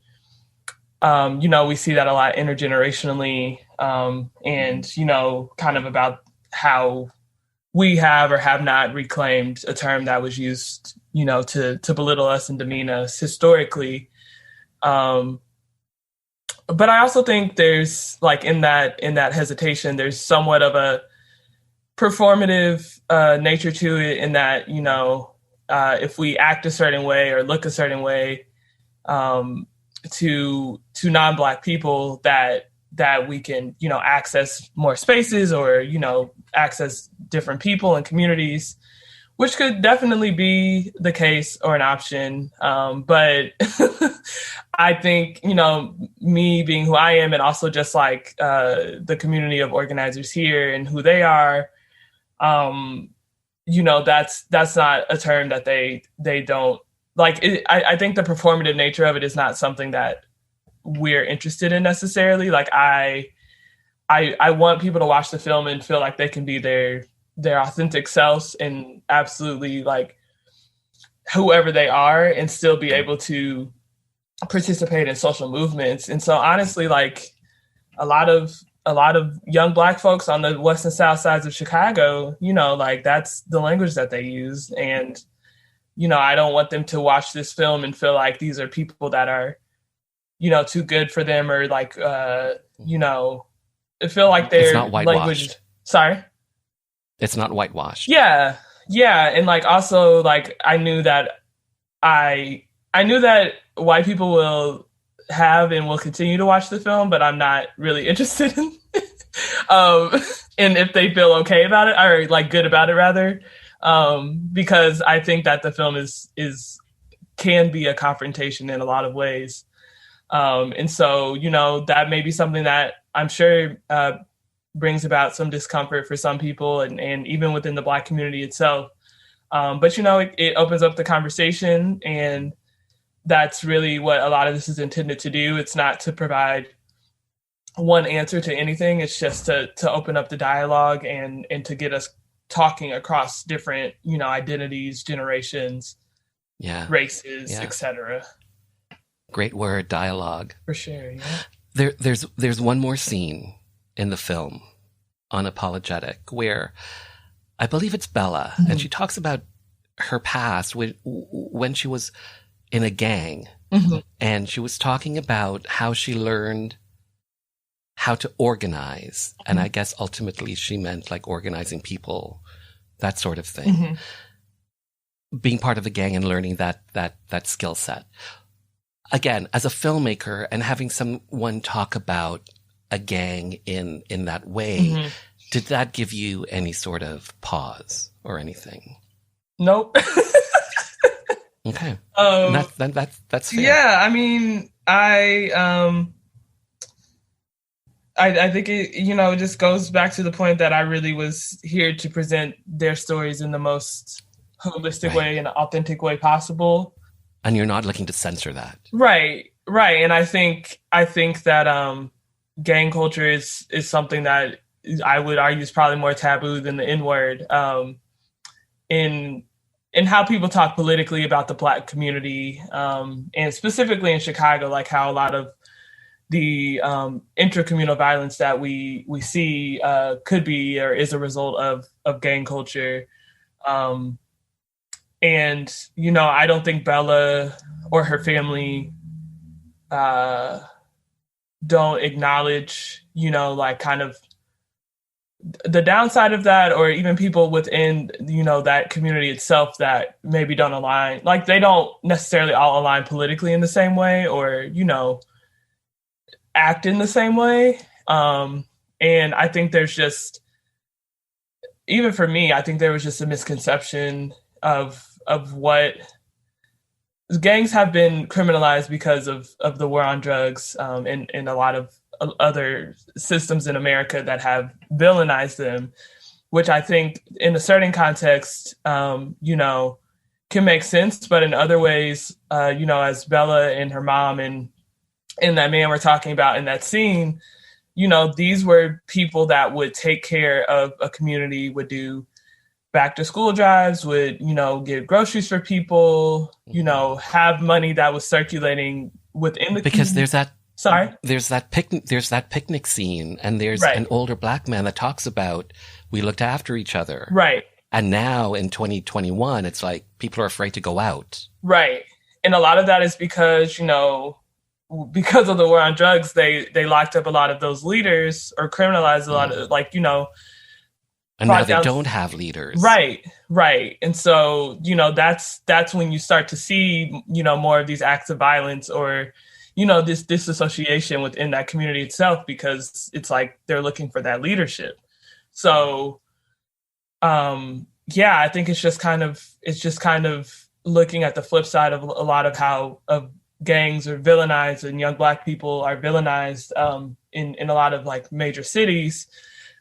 [SPEAKER 16] we see that a lot intergenerationally, and, kind of about how we have or have not reclaimed a term that was used, to belittle us and demean us historically. But I also think there's like in that hesitation, there's somewhat of performative nature to it, in that, you know, if we act a certain way or look a certain way to non-Black people, that we can, you know, access more spaces, or, you know, access different people and communities, which could definitely be the case or an option. But I think, you know, me being who I am, and also just like the community of organizers here and who they are, you know, that's not a term that they don't like. I think the performative nature of it is not something that we're interested in necessarily. Like I want people to watch the film and feel like they can be their authentic selves and absolutely like whoever they are, and still be able to participate in social movements. And so honestly, like a lot of young Black folks on the west and south sides of Chicago, you know, like that's the language that they use. And, you know, I don't want them to watch this film and feel like these are people that are, you know, too good for them, or like, you know, feel like they're
[SPEAKER 3] It's not whitewashed.
[SPEAKER 16] language. Sorry?
[SPEAKER 3] It's not whitewashed.
[SPEAKER 16] Yeah. Yeah. And like, also like, I knew that white people will have and will continue to watch the film, but I'm not really interested in, and if they feel okay about it, or like good about it rather, because I think that the film can be a confrontation in a lot of ways. And so, you know, that may be something that I'm sure brings about some discomfort for some people, and even within the Black community itself. But, you know, it opens up the conversation, and that's really what a lot of this is intended to do. It's not to provide one answer to anything. It's just to open up the dialogue and to get us talking across different, you know, identities, generations, races, etc.
[SPEAKER 3] Great word, dialogue.
[SPEAKER 16] For sure, yeah.
[SPEAKER 3] There's one more scene in the film, Unapologetic, where I believe it's Bella, and she talks about her past when she was in a gang, and she was talking about how she learned how to organize, and I guess ultimately she meant like organizing people, that sort of thing. Being part of a gang and learning that skill set. Again, as a filmmaker and having someone talk about a gang in that way, did that give you any sort of pause or anything?
[SPEAKER 16] Nope.
[SPEAKER 3] Okay. That's fair.
[SPEAKER 16] Yeah, I mean, I think it, you know, it just goes back to the point that I really was here to present their stories in the most holistic way and authentic way possible.
[SPEAKER 3] And you're not looking to censor that. Right.
[SPEAKER 16] And I think that gang culture is something that I would argue is probably more taboo than the N-word. In how people talk politically about the Black community, and specifically in Chicago, like how a lot of the intracommunal violence that we see could be or is a result of gang culture. And, you know, I don't think Bella or her family don't acknowledge, you know, like kind of the downside of that, or even people within, you know, that community itself that maybe don't align, like they don't necessarily all align politically in the same way, or, you know, act in the same way. And I think there's just, even for me, I think there was just a misconception of what gangs have been criminalized because of the war on drugs, and a lot of other systems in America that have villainized them, which I think in a certain context, you know, can make sense. But in other ways, you know, as Bella and her mom and that man we're talking about in that scene, you know, these were people that would take care of a community, would do back to school drives, would, you know, get groceries for people, you know, have money that was circulating within the
[SPEAKER 3] because
[SPEAKER 16] community.
[SPEAKER 3] There's that picnic scene, and there's an older Black man that talks about we looked after each other.
[SPEAKER 16] Right.
[SPEAKER 3] And now in 2021, it's like people are afraid to go out.
[SPEAKER 16] Right. And a lot of that is because, you know, because of the war on drugs, they locked up a lot of those leaders or criminalized a lot of, like, you know.
[SPEAKER 3] And now they don't have leaders.
[SPEAKER 16] Right. And so, that's when you start to see, more of these acts of violence or, this disassociation within that community itself, because it's like they're looking for that leadership. So, I think it's just kind of looking at the flip side of a lot of how gangs are villainized and young Black people are villainized in a lot of like major cities,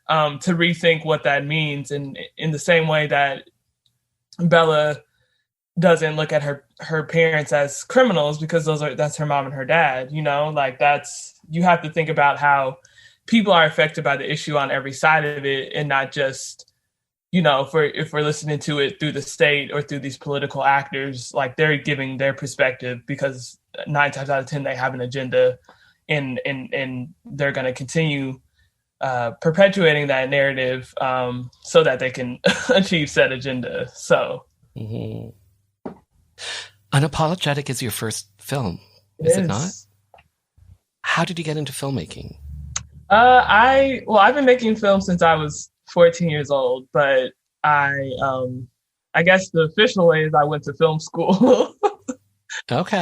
[SPEAKER 16] to rethink what that means. And in the same way that Bella doesn't look at her parents as criminals because that's her mom and her dad, you have to think about how people are affected by the issue on every side of it, and not just, if we're listening to it through the state or through these political actors, like they're giving their perspective because 9 times out of 10 they have an agenda, and they're going to continue perpetuating that narrative so that they can achieve said agenda. So,
[SPEAKER 3] Unapologetic is your first film, is it not? How did you get into filmmaking?
[SPEAKER 16] I've been making films since I was 14 years old, but I guess the official way is I went to film school.
[SPEAKER 3] Okay.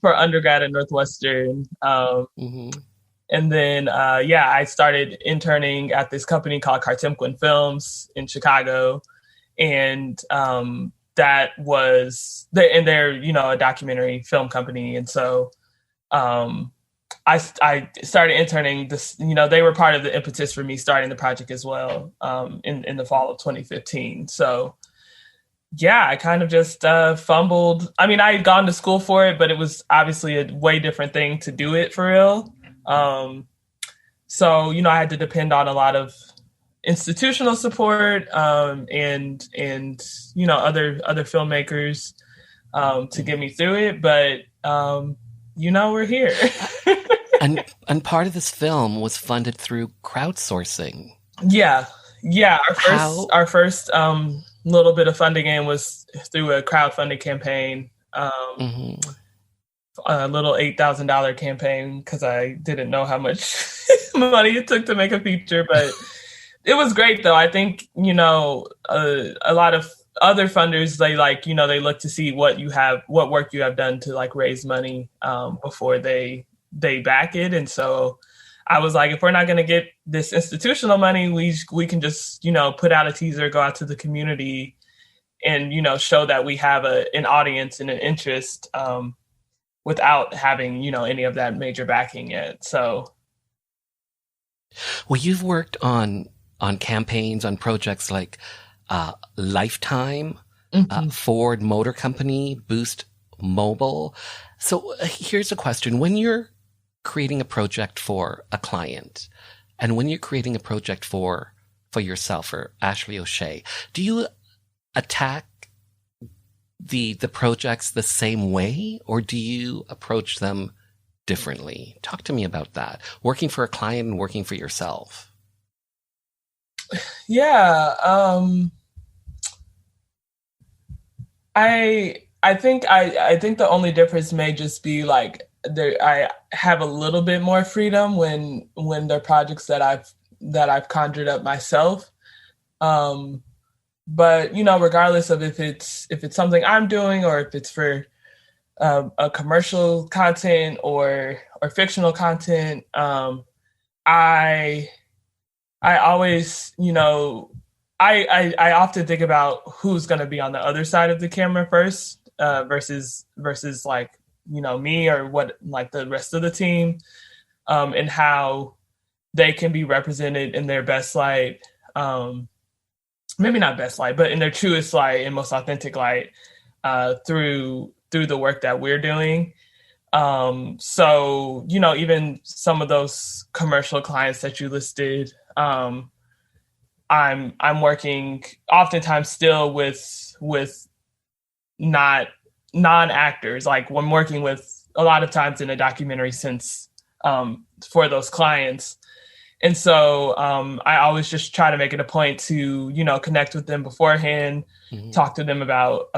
[SPEAKER 16] For undergrad at Northwestern. And then, I started interning at this company called Cartemquin Films in Chicago. And that was, they're, a documentary film company. And so I started interning this, they were part of the impetus for me starting the project as well, in the fall of 2015. So, I kind of just fumbled. I mean, I had gone to school for it, but it was obviously a way different thing to do it for real. So, I had to depend on a lot of institutional support and other filmmakers to get me through it. But, we're here.
[SPEAKER 3] and part of this film was funded through crowdsourcing.
[SPEAKER 16] Yeah. Our first little bit of funding in was through a crowdfunding campaign, a little $8,000 campaign, because I didn't know how much money it took to make a feature, but it was great though. I think, a lot of other funders, they look to see what work you have done to like raise money before they back it. And so I was like, if we're not going to get this institutional money, we can just, put out a teaser, go out to the community and, show that we have an audience and an interest without having, any of that major backing yet. So.
[SPEAKER 3] Well, you've worked on campaigns, on projects like Lifetime, Ford Motor Company, Boost Mobile. So here's a question. When you're creating a project for a client and when you're creating a project for yourself or Ashley O'Shea, do you attack the projects the same way, or do you approach them differently? Talk to me about that. Working for a client and working for yourself.
[SPEAKER 16] Yeah. I think the only difference may just be like I have a little bit more freedom when they're projects that I've conjured up myself. But regardless of if it's something I'm doing or if it's for a commercial content or fictional content, I always, I often think about who's going to be on the other side of the camera first, versus like, me or what, like the rest of the team, and how they can be represented in their best light. Maybe not best light, but in their truest light and most authentic light, through the work that we're doing. So, even some of those commercial clients that you listed, I'm working oftentimes still with not non-actors. Like I'm working with a lot of times in a documentary sense, for those clients. And so I always just try to make it a point to, connect with them beforehand, talk to them about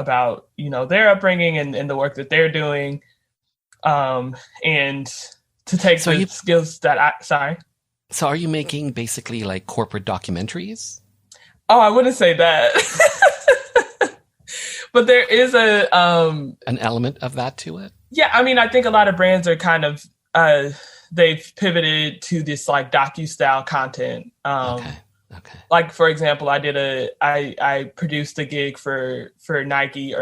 [SPEAKER 16] their upbringing and the work that they're doing, and to take skills that sorry.
[SPEAKER 3] So are you making basically like corporate documentaries?
[SPEAKER 16] Oh, I wouldn't say that. But there is an
[SPEAKER 3] element of that to it.
[SPEAKER 16] Yeah, I mean, I think a lot of brands are kind of they've pivoted to this like docu-style content. Okay. Like for example, I produced a gig for Nike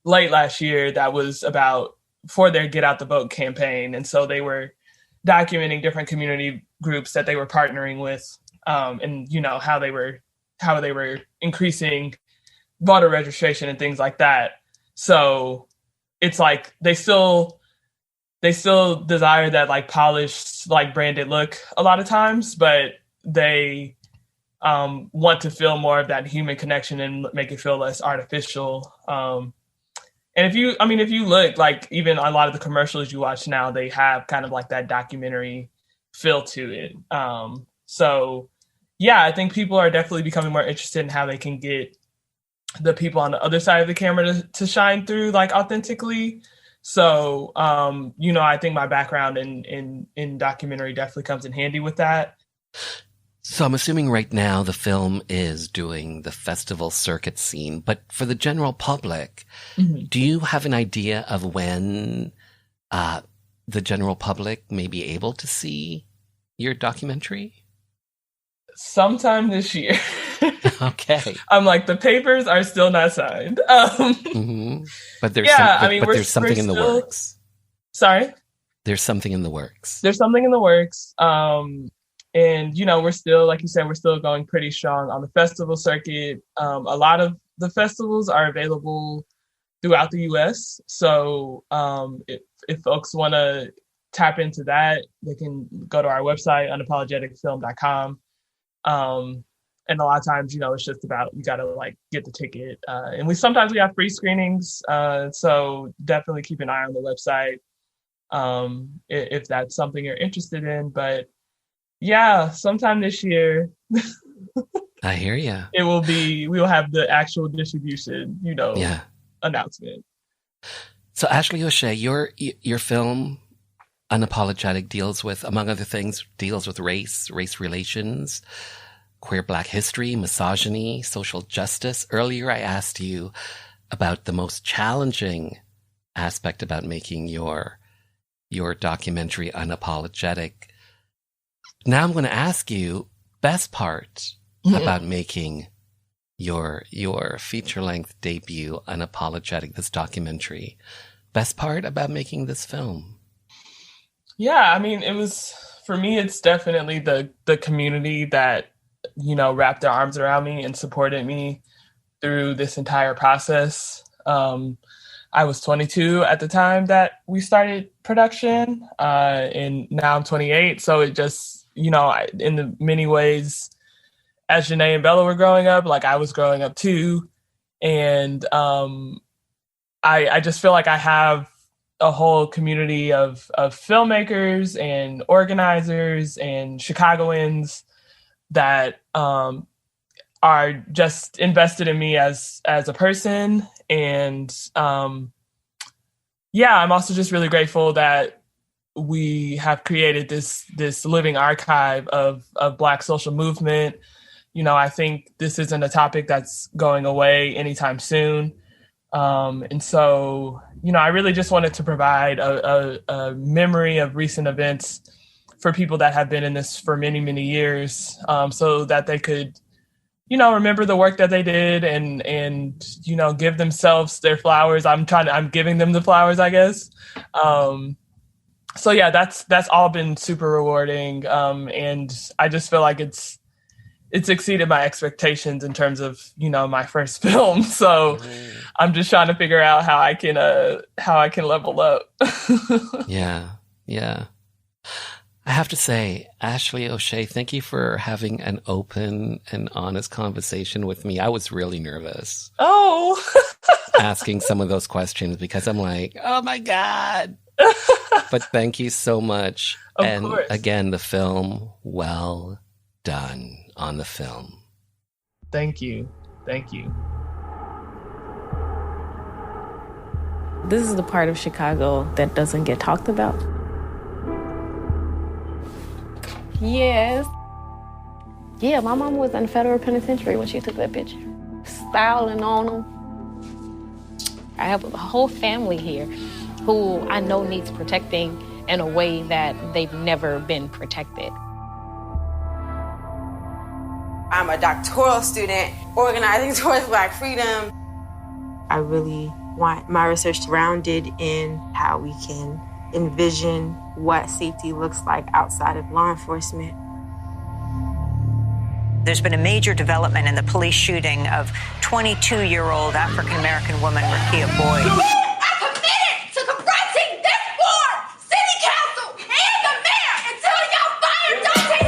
[SPEAKER 16] late last year that was about for their Get Out the Vote campaign, and so they were documenting different community groups that they were partnering with, and you know how they were increasing voter registration and things like that. So it's like they still desire that like polished, like branded look a lot of times, but they want to feel more of that human connection and make it feel less artificial. And if you look, like even a lot of the commercials you watch now, they have kind of like that documentary feel to it. So yeah, I think people are definitely becoming more interested in how they can get the people on the other side of the camera to shine through like authentically. So, I think my background in documentary definitely comes in handy with that.
[SPEAKER 3] So I'm assuming right now the film is doing the festival circuit scene, but for the general public, do you have an idea of when the general public may be able to see your documentary?
[SPEAKER 16] Sometime this year.
[SPEAKER 3] Okay.
[SPEAKER 16] I'm like, the papers are still not signed.
[SPEAKER 3] But there's something in the works.
[SPEAKER 16] Sorry?
[SPEAKER 3] There's something in the works.
[SPEAKER 16] There's something in the works. And, we're still, like you said, we're still going pretty strong on the festival circuit. A lot of the festivals are available throughout the U.S. So if folks want to tap into that, they can go to our website, unapologeticfilm.com. And a lot of times, it's just about, you got to like get the ticket. And sometimes we have free screenings. So definitely keep an eye on the website if that's something you're interested in. But yeah, sometime this year.
[SPEAKER 3] I hear you.
[SPEAKER 16] We will have the actual distribution, announcement.
[SPEAKER 3] So Ashley O'Shea, your film, Unapologetic, deals with, among other things, race relations, queer Black history, misogyny, social justice. Earlier, I asked you about the most challenging aspect about making your documentary Unapologetic. Now I'm going to ask you best part about making your feature-length debut Unapologetic, this documentary. Best part about making this film?
[SPEAKER 16] Yeah, I mean, for me, it's definitely the community that, wrapped their arms around me and supported me through this entire process. I was 22 at the time that we started production, and now I'm 28. So it just, in the many ways, as Janae and Bella were growing up, like I was growing up too. And I just feel like I have a whole community of filmmakers and organizers and Chicagoans that are just invested in me as a person. And I'm also just really grateful that we have created this living archive of Black social movement. I think this isn't a topic that's going away anytime soon. And so, I really just wanted to provide a memory of recent events for people that have been in this for many, many years, so that they could, remember the work that they did and give themselves their flowers. I'm giving them the flowers, I guess. So yeah, that's all been super rewarding. And I just feel like it's exceeded my expectations in terms of, my first film. So I'm just trying to figure out how I can level up.
[SPEAKER 3] Yeah. I have to say, Ashley O'Shea, thank you for having an open and honest conversation with me. I was really nervous.
[SPEAKER 16] Oh,
[SPEAKER 3] asking some of those questions because I'm like, oh my God. But thank you so much. Of course. Again, the film, well done on the film.
[SPEAKER 16] Thank you.
[SPEAKER 11] This is the part of Chicago that doesn't get talked about. Yes. Yeah, my mama was in the federal penitentiary when she took that picture. Styling on them. I have a whole family here who I know needs protecting in a way that they've never been protected.
[SPEAKER 12] I'm a doctoral student organizing towards Black freedom.
[SPEAKER 13] I really want my research grounded in how we can envision what safety looks like outside of law enforcement.
[SPEAKER 14] There's been a major development in the police shooting of 22-year-old African-American woman Rekia Boyd.
[SPEAKER 15] I committed to confronting this board, city council, and the mayor until y'all fire Dante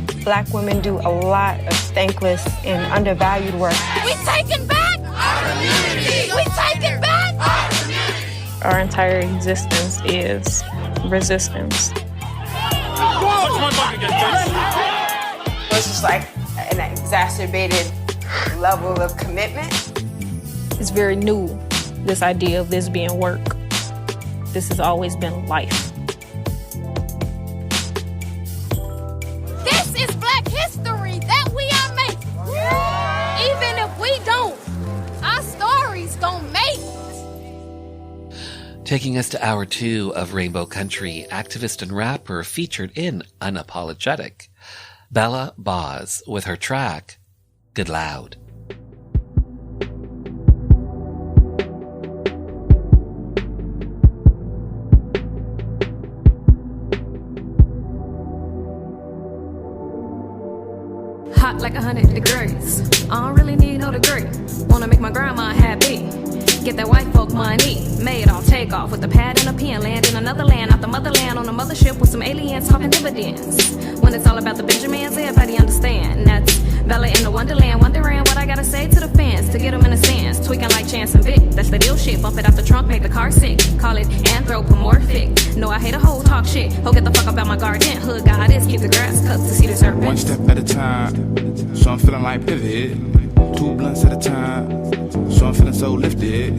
[SPEAKER 15] Service.
[SPEAKER 13] Black women do a lot of thankless and undervalued work.
[SPEAKER 15] We taking back our community. We taking back our community.
[SPEAKER 11] Our entire existence is resistance.
[SPEAKER 12] It's just like an exacerbated level of commitment.
[SPEAKER 11] It's very new, this idea of this being work. This has always been life.
[SPEAKER 15] This is Black history that we are making. Even if we don't, our stories gon' make it.
[SPEAKER 3] Taking us to hour 2 of Rainbow Country, activist and rapper featured in Unapologetic, Bella Boz with her track, Good Loud.
[SPEAKER 19] Hot like 100 degrees. I don't really need no degree. Wanna make my grandma happy. Get that white folk money. Made all take off with a pad and a pen. Land in another land, out the motherland on a mothership with some aliens talking dividends. When it's all about the Benjamins, everybody understand. That's Bella in the Wonderland, wondering what I gotta say to the fans to get them in a stance. Tweaking like Chance and Vic, that's the deal shit. Bump it out the trunk, make the car sick. Call it anthropomorphic. No, I hate a whole talk shit. Ho, get the fuck up out my garden. Hood goddess, keep the grass cut to see the serpent.
[SPEAKER 20] One step at a time, so I'm feeling like pivot. 2 blunts at a time, so I'm feeling so lifted.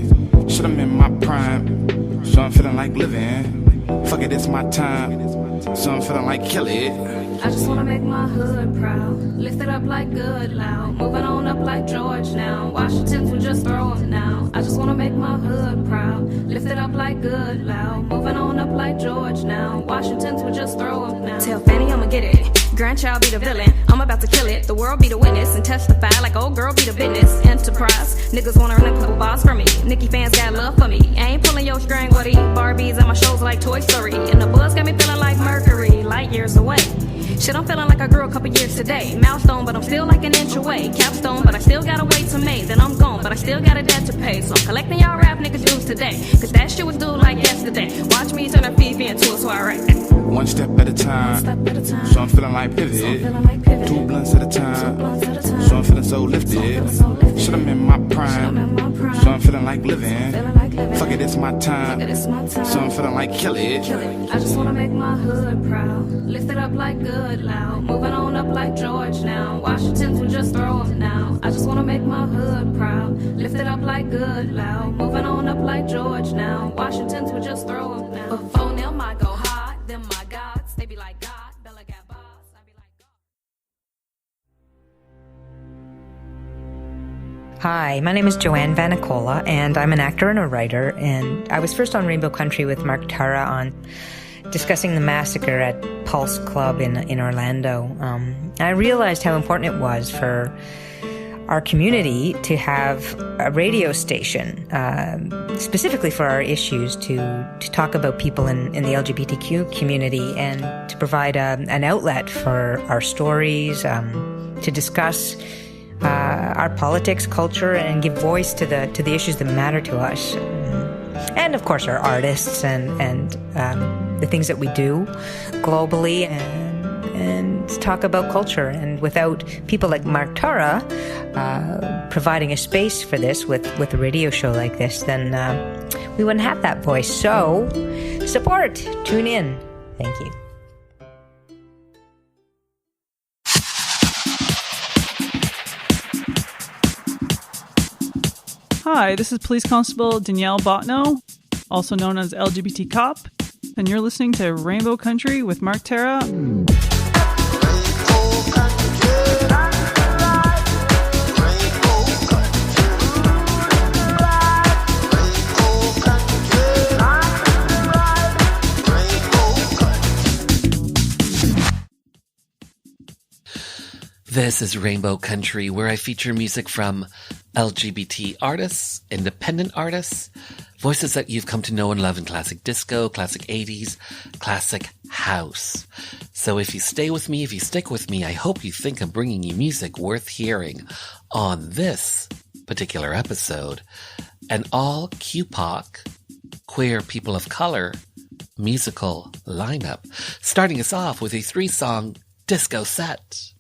[SPEAKER 20] Shit, I'm in my prime, so I'm feeling like living. Fuck it, it's my time, so I'm feeling like kill it.
[SPEAKER 19] I just wanna make my hood proud. Lift it up like good loud. Moving on up like George now. Washington's will just throw 'em now. I just wanna make my hood proud. Lift it up like good loud. Moving on up like George now. Washington's will just throw 'em now. Tell Fanny I'ma get it. Grandchild be the villain. I'm about to kill it. The world be the witness and testify like old girl be the business. Enterprise. Niggas wanna run a couple bars from me. Nicki fans got love for me. I ain't pulling your string, what eat Barbies at my shows like Toy Story. And the buzz got me feeling like Mercury. Light years away. Shit, I'm feeling like I grew a couple years today. Milestone, but I'm still like an inch away. Capstone, but I still gotta wait till May. Then I'm gone, but I still got a debt to pay. So I'm collecting y'all rap niggas dues today. Cause that shit was due like yesterday. Watch me turn a Fifi into a soiree.
[SPEAKER 20] One step at a time, so I'm feeling like pivot. 2 blunts at a time, so I'm feeling so lifted. Shit, I'm in my prime, so I'm feeling like living. Fuck it, it's my time, so I'm feeling like kill it.
[SPEAKER 19] I just wanna make my hood proud. Lift it up like good loud. Moving on up like George now. Washington's will just throw 'em now. I just wanna make my hood proud. Lift it up like good loud. Moving on up like George now. Washington's will just throw 'em now. Before them I go hard, them my gods. They be like God, Bella got boss. I be like God.
[SPEAKER 14] Hi, my name is Joanne Vanicola, and I'm an actor and a writer, and I was first on Rainbow Country with Mark Tara on discussing the massacre at Pulse Club in Orlando. I realized how important it was for our community to have a radio station, specifically for our issues, to talk about people in the LGBTQ community and to provide an outlet for our stories, to discuss our politics, culture, and give voice to the issues that matter to us. And of course our artists and the things that we do globally and talk about culture. And without people like Mark Tara providing a space for this with a radio show like this, then we wouldn't have that voice. So support, tune in. Thank you.
[SPEAKER 21] Hi, this is Police Constable Danielle Botno, also known as LGBT Cop, and you're listening to Rainbow Country with Mark Terra.
[SPEAKER 3] This is Rainbow Country, where I feature music from LGBT artists, independent artists, voices that you've come to know and love in classic disco, classic 80s, classic house. So if you stay with me, if you stick with me, I hope you think I'm bringing you music worth hearing on this particular episode. An all QPOC, queer people of color, musical lineup, starting us off with a 3-song disco set.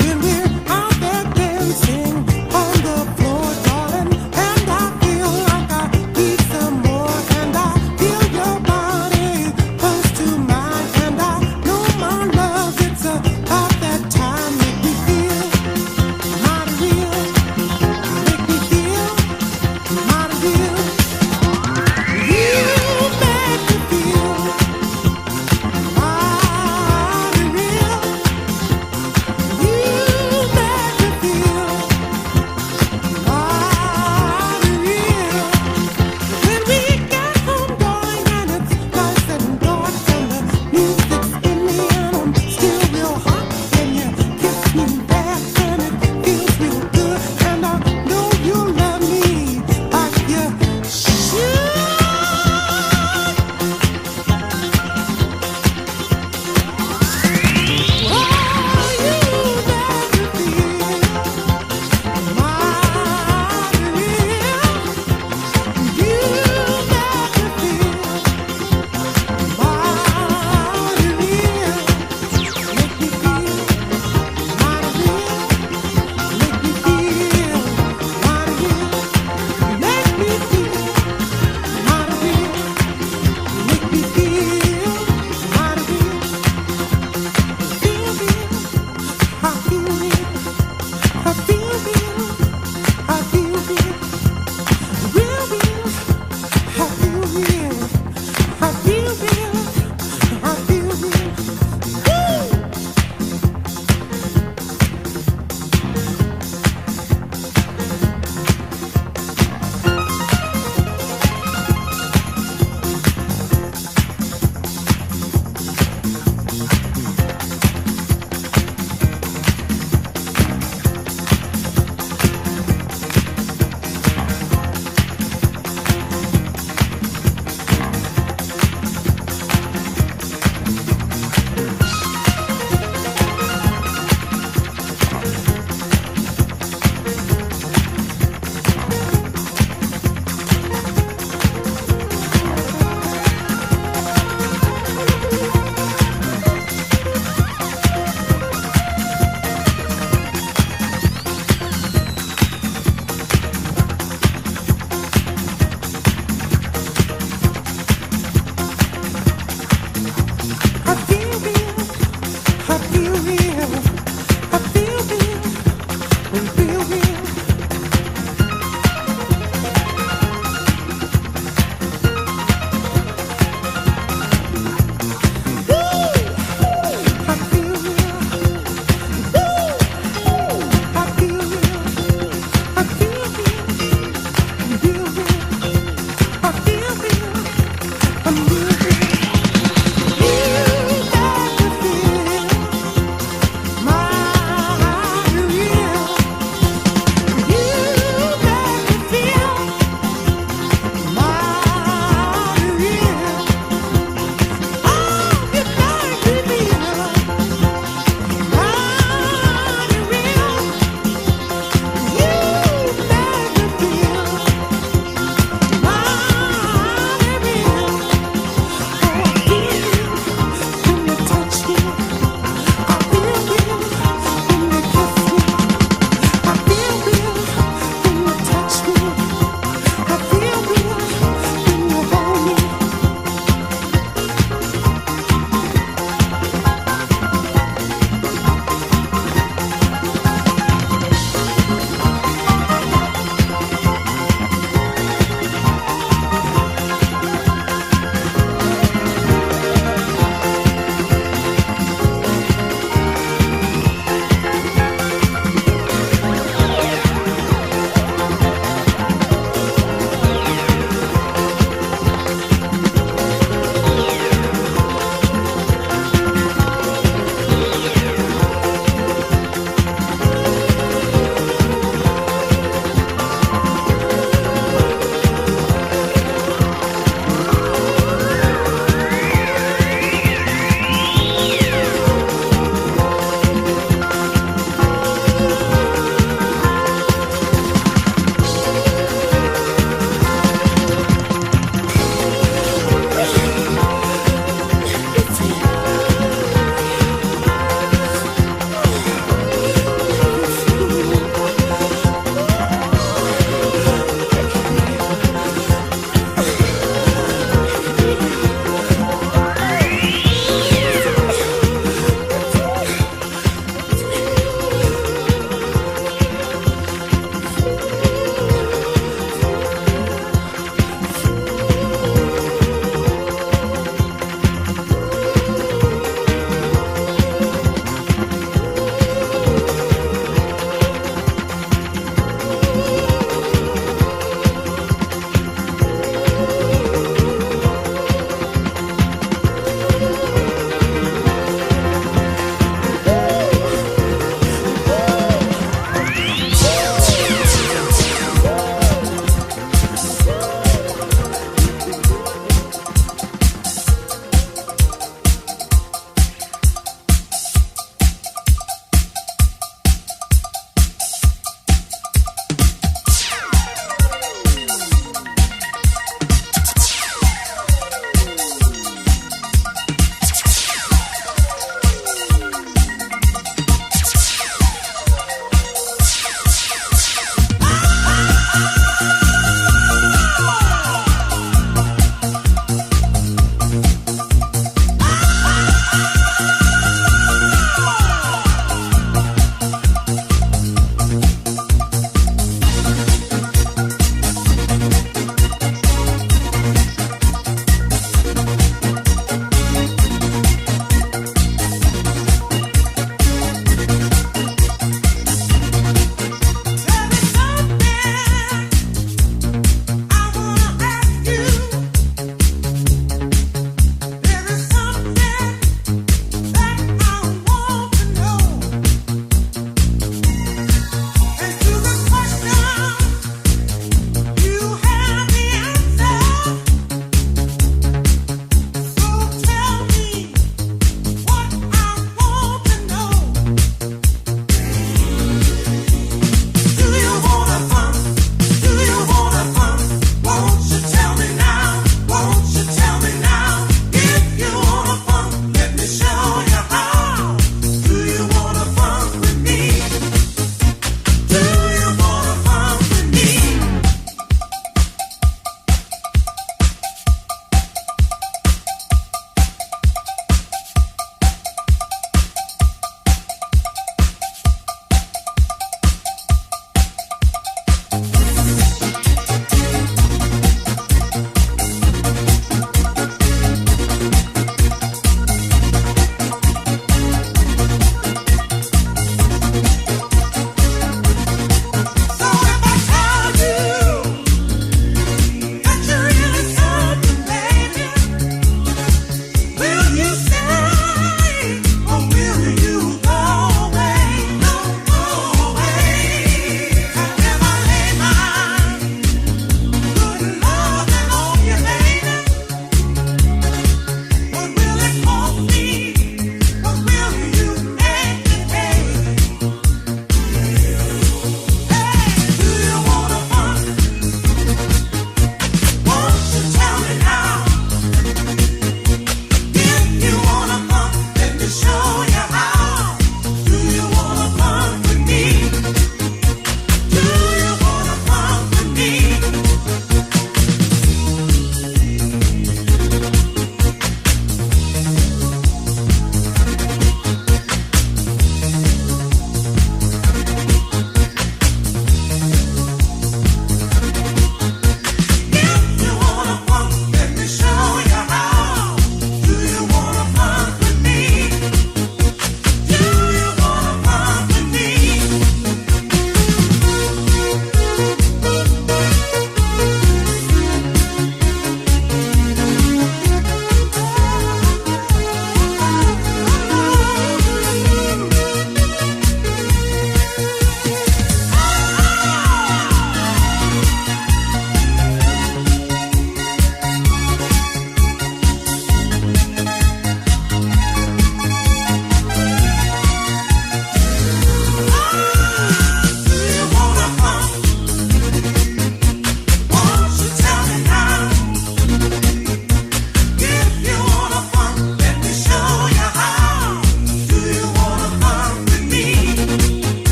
[SPEAKER 15] When we're out there dancing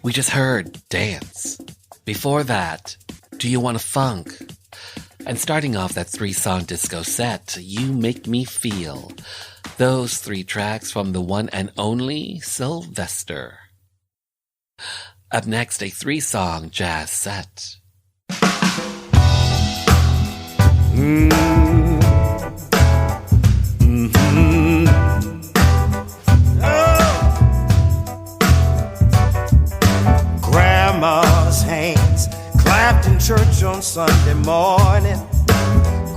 [SPEAKER 3] We just heard Dance. Before that, Do You Want a Funk? And starting off that 3-song disco set, You Make Me Feel. Those 3 tracks from the one and only Sylvester. Up next, a 3-song jazz set.
[SPEAKER 1] Grandma's hands clapped in church on Sunday morning.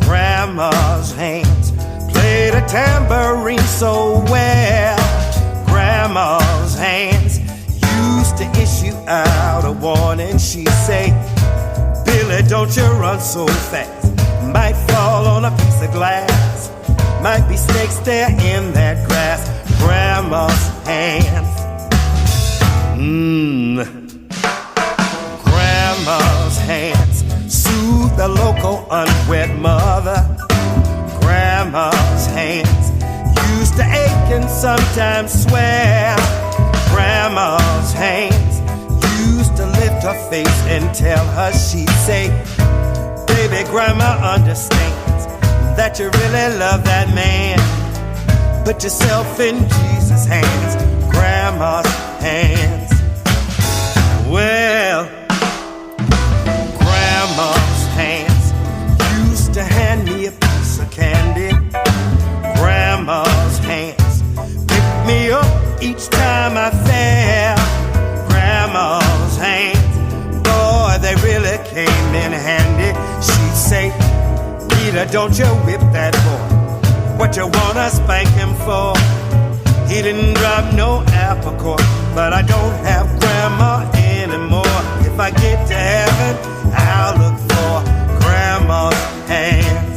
[SPEAKER 1] Grandma's hands played a tambourine so well. Grandma's hands used to issue out a warning. She'd say, Billy, don't you run so fast. Might fall on a piece of glass. Might be snakes there in that grass. Grandma's hands. Grandma's hands soothe the local unwed mother. Grandma's hands used to ache and sometimes swear. Grandma's hands used to lift her face and tell her, she'd say, baby, Grandma understands that you really love that man. Put yourself in Jesus' hands. Grandma's hands. Well, Grandma's hands used to hand me a piece of candy. Grandma's hands picked me up each time I fell. Grandma's hands, boy, they really came in handy. She'd say, Rita, don't you whip that boy. What you wanna spank him for? He didn't drop no apple core, but I don't have Grandma anymore. If I get to heaven, I'll look for Grandma's hands.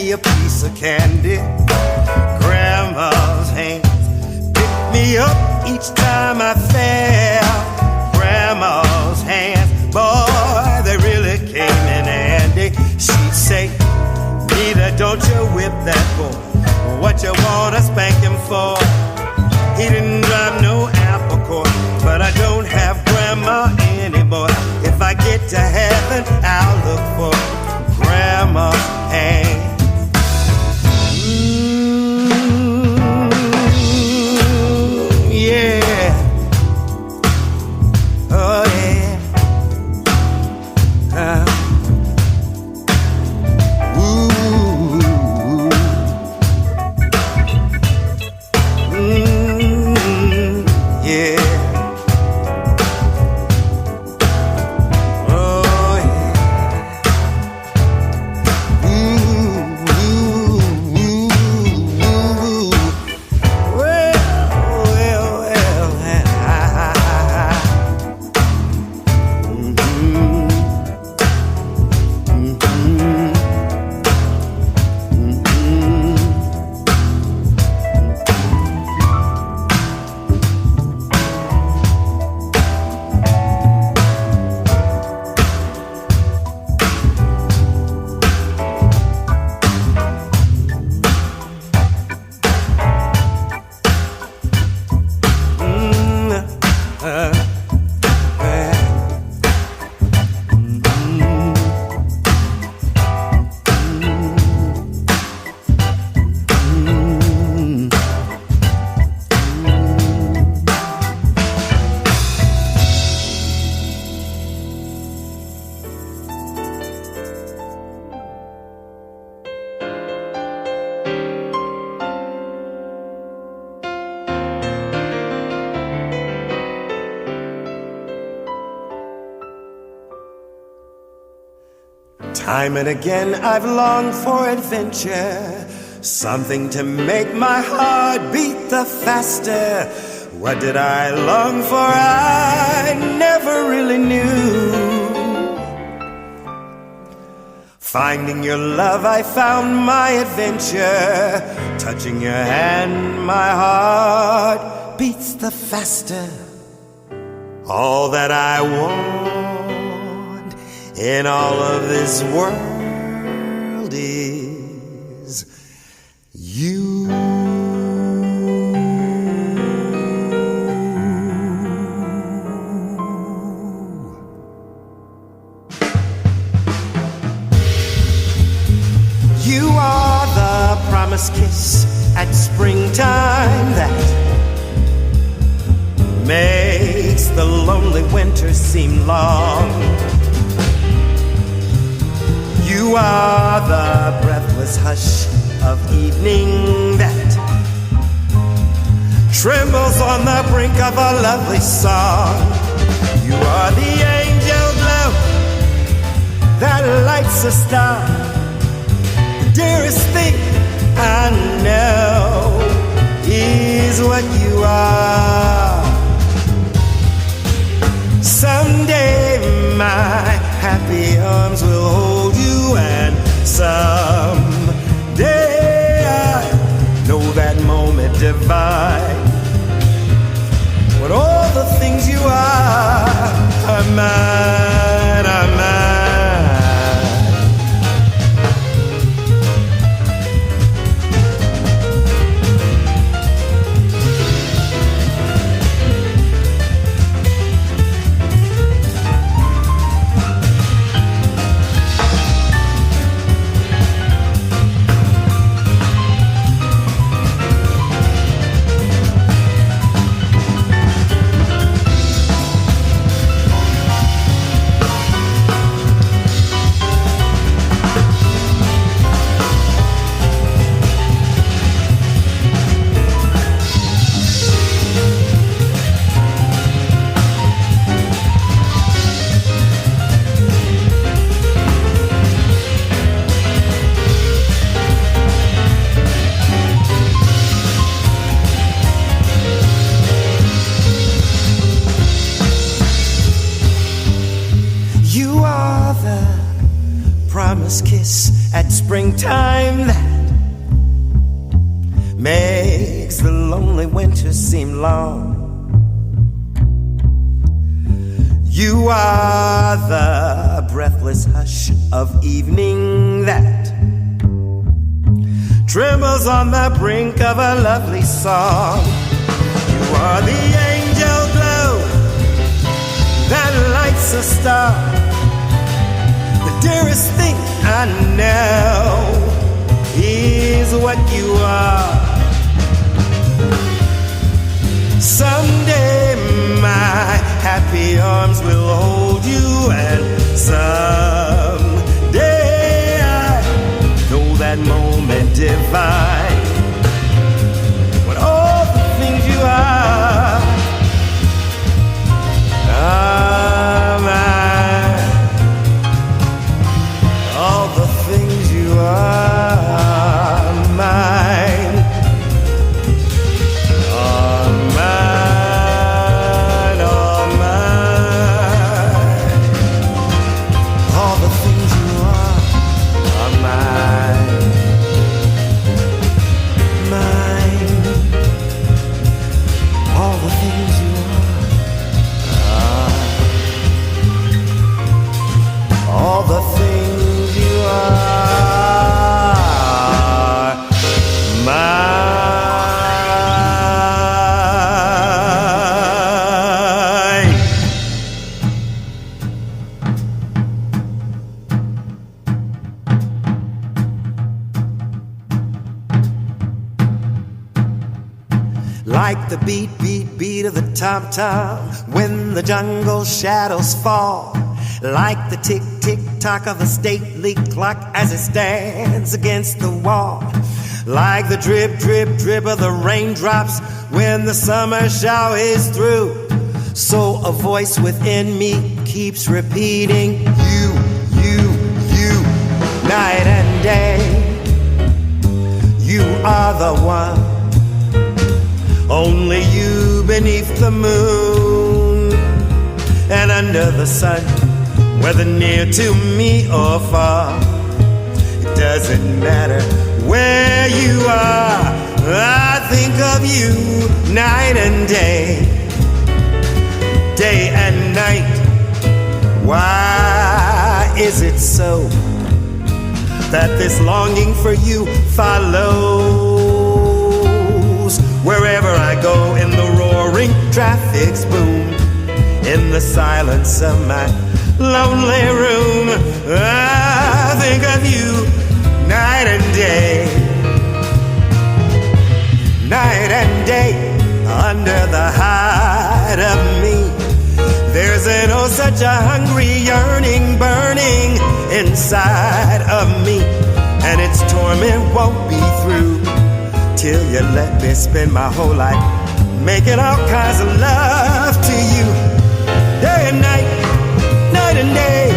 [SPEAKER 1] A piece of candy. Grandma's hands picked me up each time I fell. Grandma's hands, boy, they really came in handy. She'd say, Rita, don't you whip that boy. What you wanna spank him for? He didn't drive no apple core, but I don't have Grandma anymore. If I get to heaven, I'll look for Grandma's hands. Yeah. Oh yeah. Yeah. Oh yeah. Time and again I've longed for adventure, something to make my heart beat the faster. What did I long for? I never really knew. Finding your love, I found my adventure. Touching your hand, my heart beats the faster. All that I want in all of this world is you. You are the promised kiss at springtime that makes the lonely winter seem long. You are the breathless hush of evening that trembles on the brink of a lovely song. You are the angel glow that lights a star. Dearest thing I know is what you are. Someday my happy arms will hold you, and someday I know that moment divine. When all the things you are mine, are mine. Kiss at springtime that makes the lonely winter seem long. You are the breathless hush of evening that trembles on the brink of a lovely song. You are the angel glow that lights a star. Dearest thing I know is what you are. Someday my happy arms will hold you, and someday I know that moment divine. When all the things you are mine. All the things you are mine, are mine, are mine. All the things you are mine, mine. All the things you are, all the things like the beat, beat, beat of the tom-tom when the jungle shadows fall. Like the tick, tick, tock of a stately clock as it stands against the wall. Like the drip, drip, drip of the raindrops when the summer shower is through. So a voice within me keeps repeating, you, you, you, night and day. You are the one, only you beneath the moon and under the sun, whether near to me or far. It doesn't matter where you are, I think of you night and day, day and night. Why is it so that this longing for you follows wherever I go, in the roaring traffic's boom, in the silence of my lonely room? I think of you night and day, night and day, under the hide of me. There's an oh such a hungry yearning burning inside of me, and its torment won't be through till you let me spend my whole life making all kinds of love to you, day and night, night and day.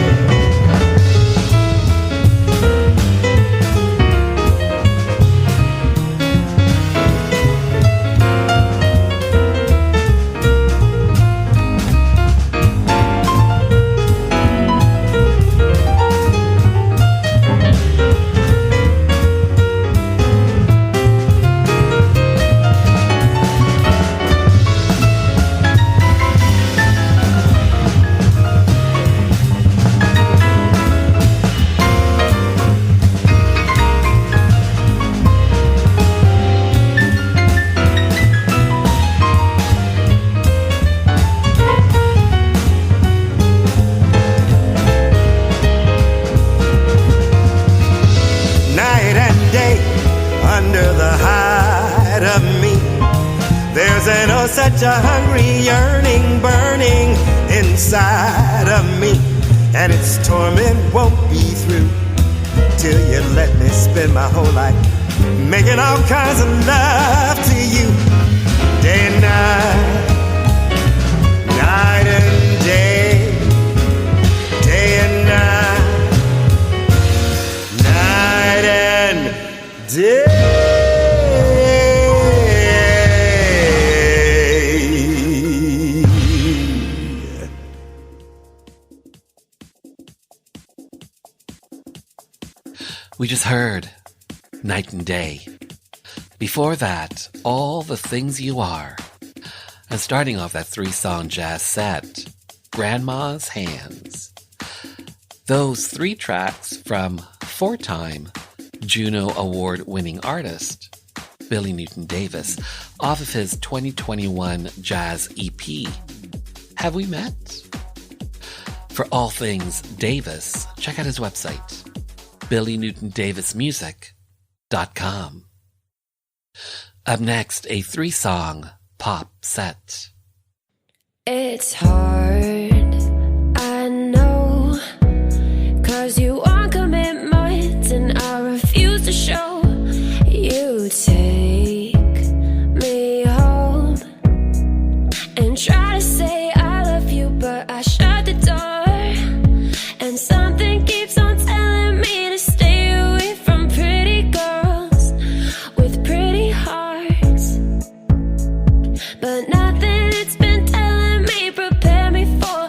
[SPEAKER 1] Such a hungry yearning burning inside of me, and its torment won't be through till you let me spend my whole life making all kinds of love to you, day and night, night and day, day and night, night and day.
[SPEAKER 3] We just heard Night and Day. Before that, All the Things You Are. And starting off that 3-song jazz set, Grandma's Hands. Those 3 tracks from 4-time Juno Award-winning artist Billy Newton Davis off of his 2021 jazz EP, Have We Met? For all things Davis, check out his website, BillyNewtonDavisMusic.com. Up next, a 3-song pop set.
[SPEAKER 2] It's hard, I know, 'cause you want commitment and I refuse to show. You take me home and try to say I love you, but I shut the door, and something keeps on telling me to stay away from pretty girls with pretty hearts, but nothing it's been telling me prepare me for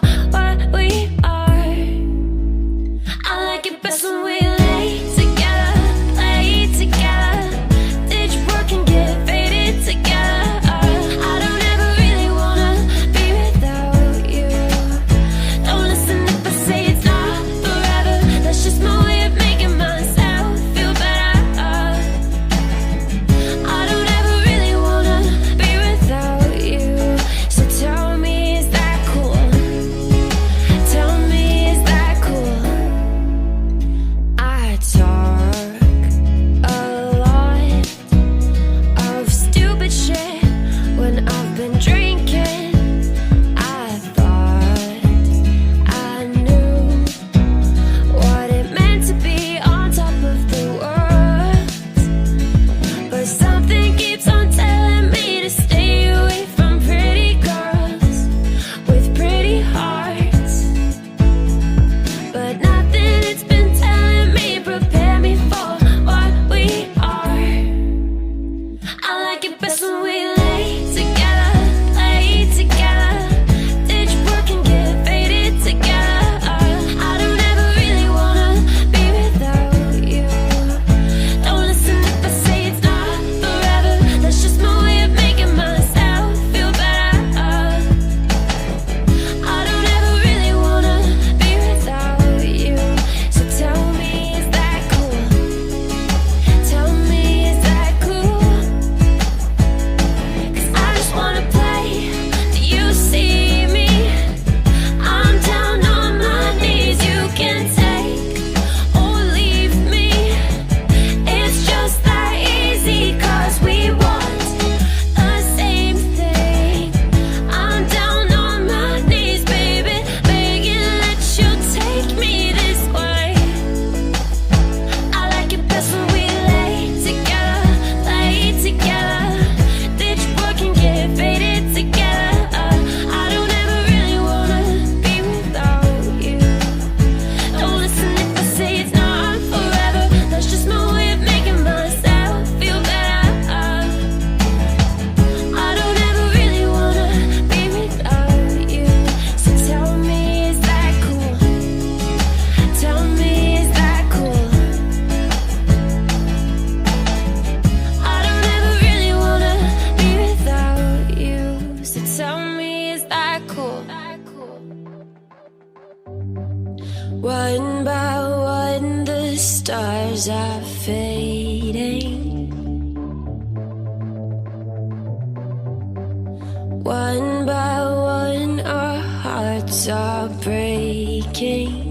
[SPEAKER 2] are breaking.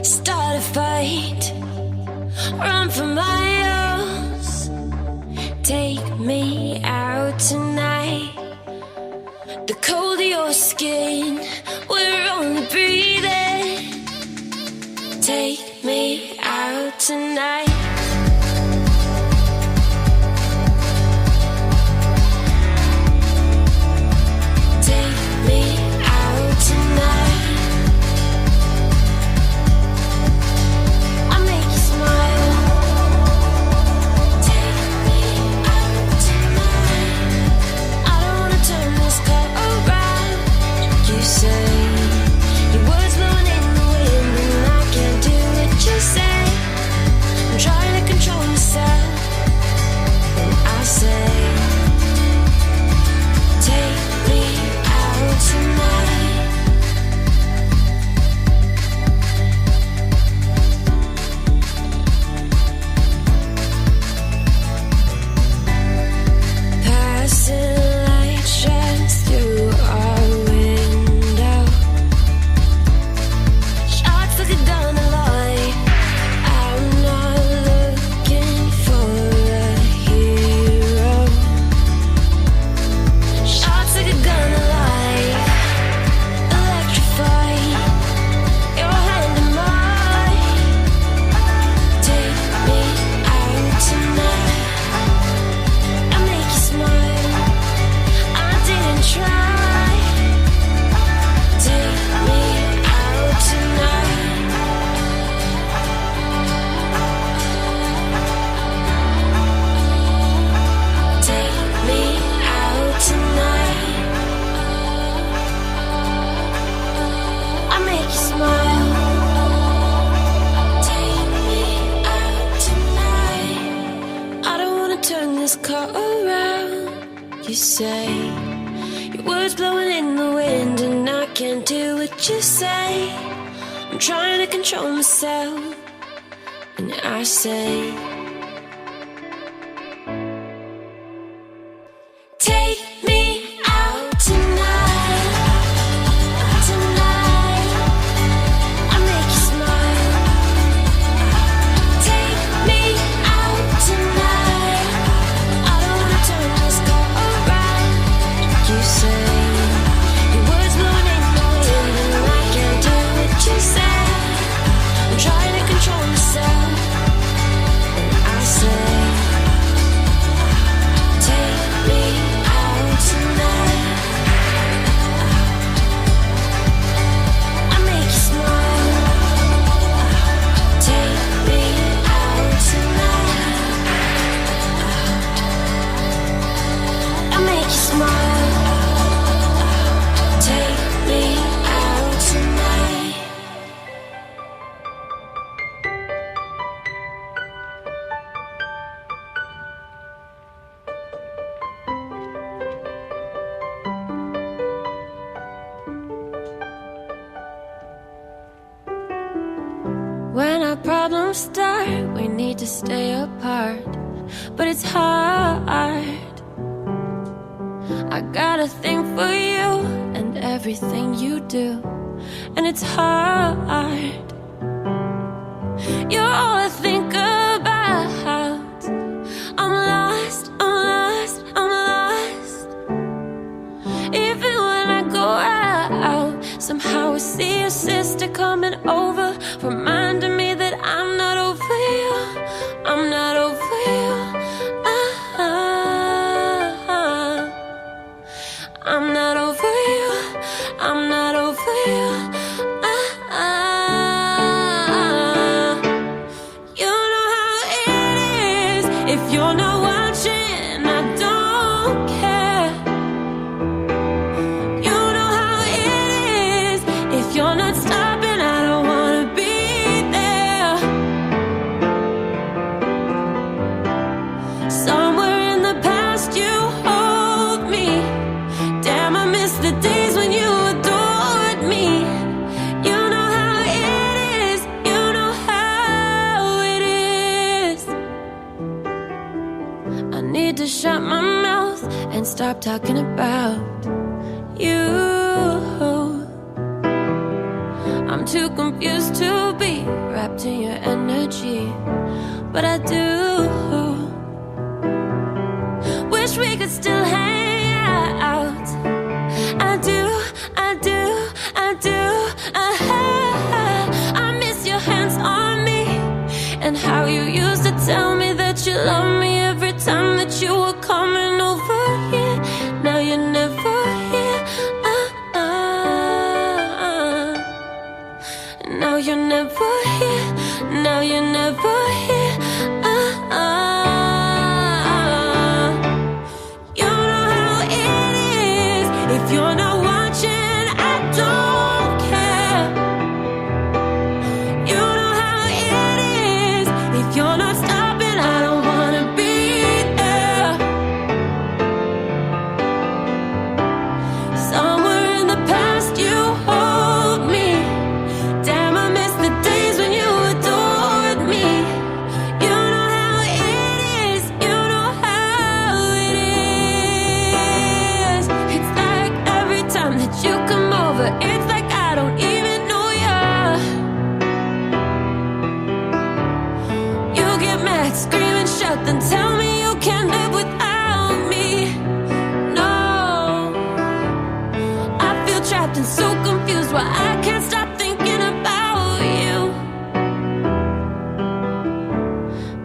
[SPEAKER 2] Start a fight, run for miles. Take me out tonight. The cold of your skin, we're only breathing. Take me out tonight. Take me out tonight. I'll make you smile. Take me out tonight. I don't wanna turn this car around. You say your words blowing in the wind, and I can't do what you say. I'm trying to control myself, and I say, take me out tonight. Passing light shines through our window. Shots like a gun of light. I'm not looking for a hero. Shots like a gun of light. Electrify your hand in mine. Take me out tonight. I make you smile. I didn't try. Take me out tonight. Take me out tonight. I make you smile. Take me out tonight. I don't wanna turn this car around. You say your words blowing in the wind, and I can't do what you say. I'm trying to control myself, and I say, take me out tonight. Tonight, I make you smile. Take me out tonight. I don't wanna turn this car around. You say your words blowing in the wind, and I can't do what you say. I'm trying to control myself, and I say, take me out tonight. I make you smile. Take me out tonight. I make you smile. Take me out tonight. When our problems start, we need to stay apart. But it's hard. I got a thing for you and everything you do, and it's hard. You're all I think about. I'm lost, I'm lost, I'm lost. Even when I go out, somehow I see your sister coming over, reminding me that I'm not over you. I'm not over you. I'm not over you. I'm not over you. You know how it is. If you're not watching, I don't care. You know how it is. If you're not stopping, I don't wanna be there. Somewhere in the past you hold me. Damn, I miss the days when you adored me. You know how it is. You know how it is. I need to shut my mouth and stop talking about you. I'm too confused to be wrapped in your energy, but I do wish we could still hang out. I do. I miss your hands on me, and how you used to tell me that you love me every time that you were coming over here. Now you're never here. Now you're never here. Now you're never here. You know how it is. If you're not watching, I don't care. You know how it is. If you're not stopping, I don't wanna be there. Somewhere in the past you hold me. Damn, I miss the days when you adored me. You know how it is. You know how it is. It's like every time that you come over, it's like I don't even know ya. You get mad, scream and shout, then tell me you can't live without me. No, I feel trapped and so confused why I can't stop thinking about you.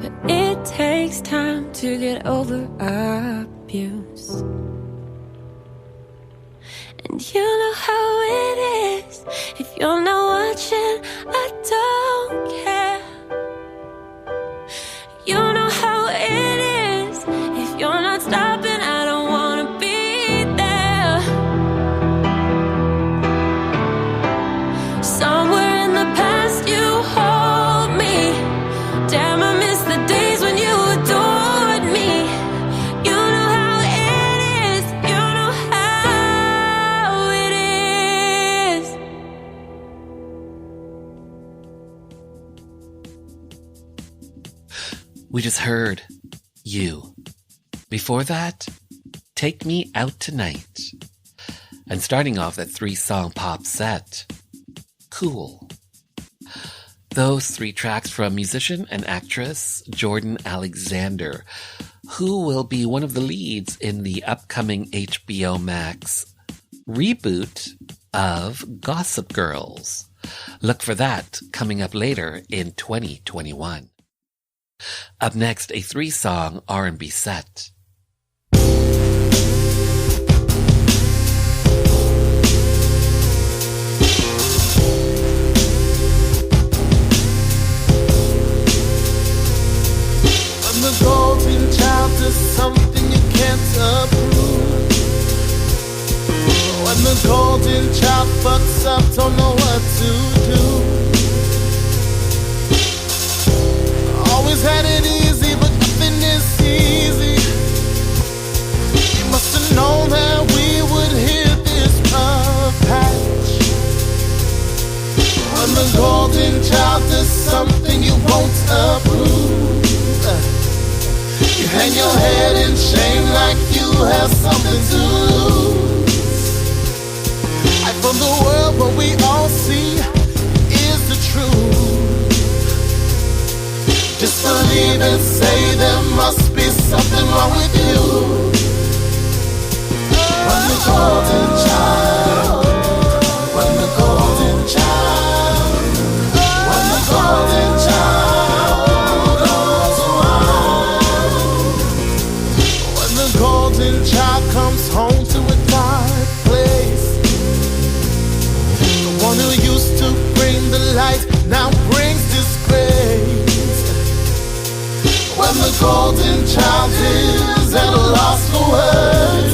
[SPEAKER 2] But it takes time to get over abuse. And you know how it is. If you're not watching, I don't care. You know how it is. If you're not stopping, I don't wanna be there. Somewhere in the past you hold me. Damn, I miss the days when you adored me. You know how it is. You know how it is.
[SPEAKER 3] We just heard You. Before that, Take Me Out Tonight. And starting off that 3-song pop set, Cool. Those 3 tracks from musician and actress Jordan Alexander, who will be one of the leads in the upcoming HBO Max reboot of Gossip Girls. Look for that coming up later in 2021. Up next, a 3-song R&B set.
[SPEAKER 1] When the golden child does something you can't approve. When the golden child fucks up, don't know what to do. Always had it easy, but nothing is easy. You must have known that we would hit this rough patch. When the golden child does something you won't approve, you hang your head in shame like you have something to lose. Like from the world, what we all see is the truth. Just believe and say there must be something wrong with you. When the golden child, when the golden child, when the golden child goes wild. When the golden child comes home to a dark place, the one who used to bring the light now brings disgrace. When the golden child is at a loss for words,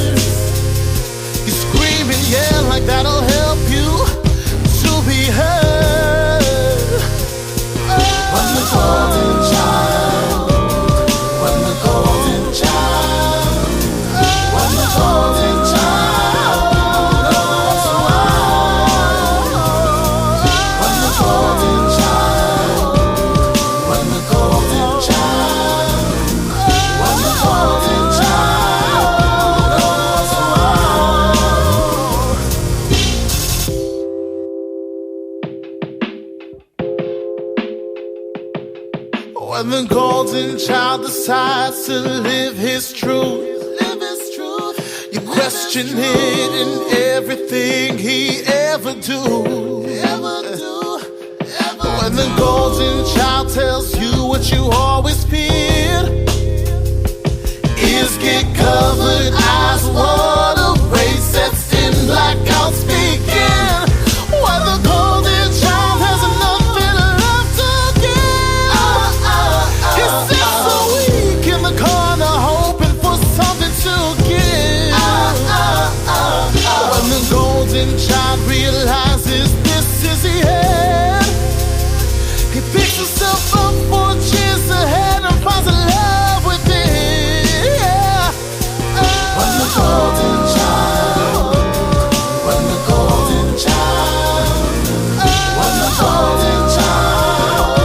[SPEAKER 1] you scream and yell like that'll help you to be heard. When the golden child, when the golden child, when the golden child goes wild. When the golden child, when the golden child, when the golden child
[SPEAKER 4] When the golden child decides to live his truth, you question it in everything he ever do. When the golden child tells you what you always feared, ears get covered, eyes water, race sets in blackout speaking. When the golden child has nothing left to give, he sits so weak in the corner hoping for something to give. When the golden child realizes this is the end, he picks himself up 4 cheers ahead and finds a love within. Yeah. When the golden child, when the golden child, when the golden child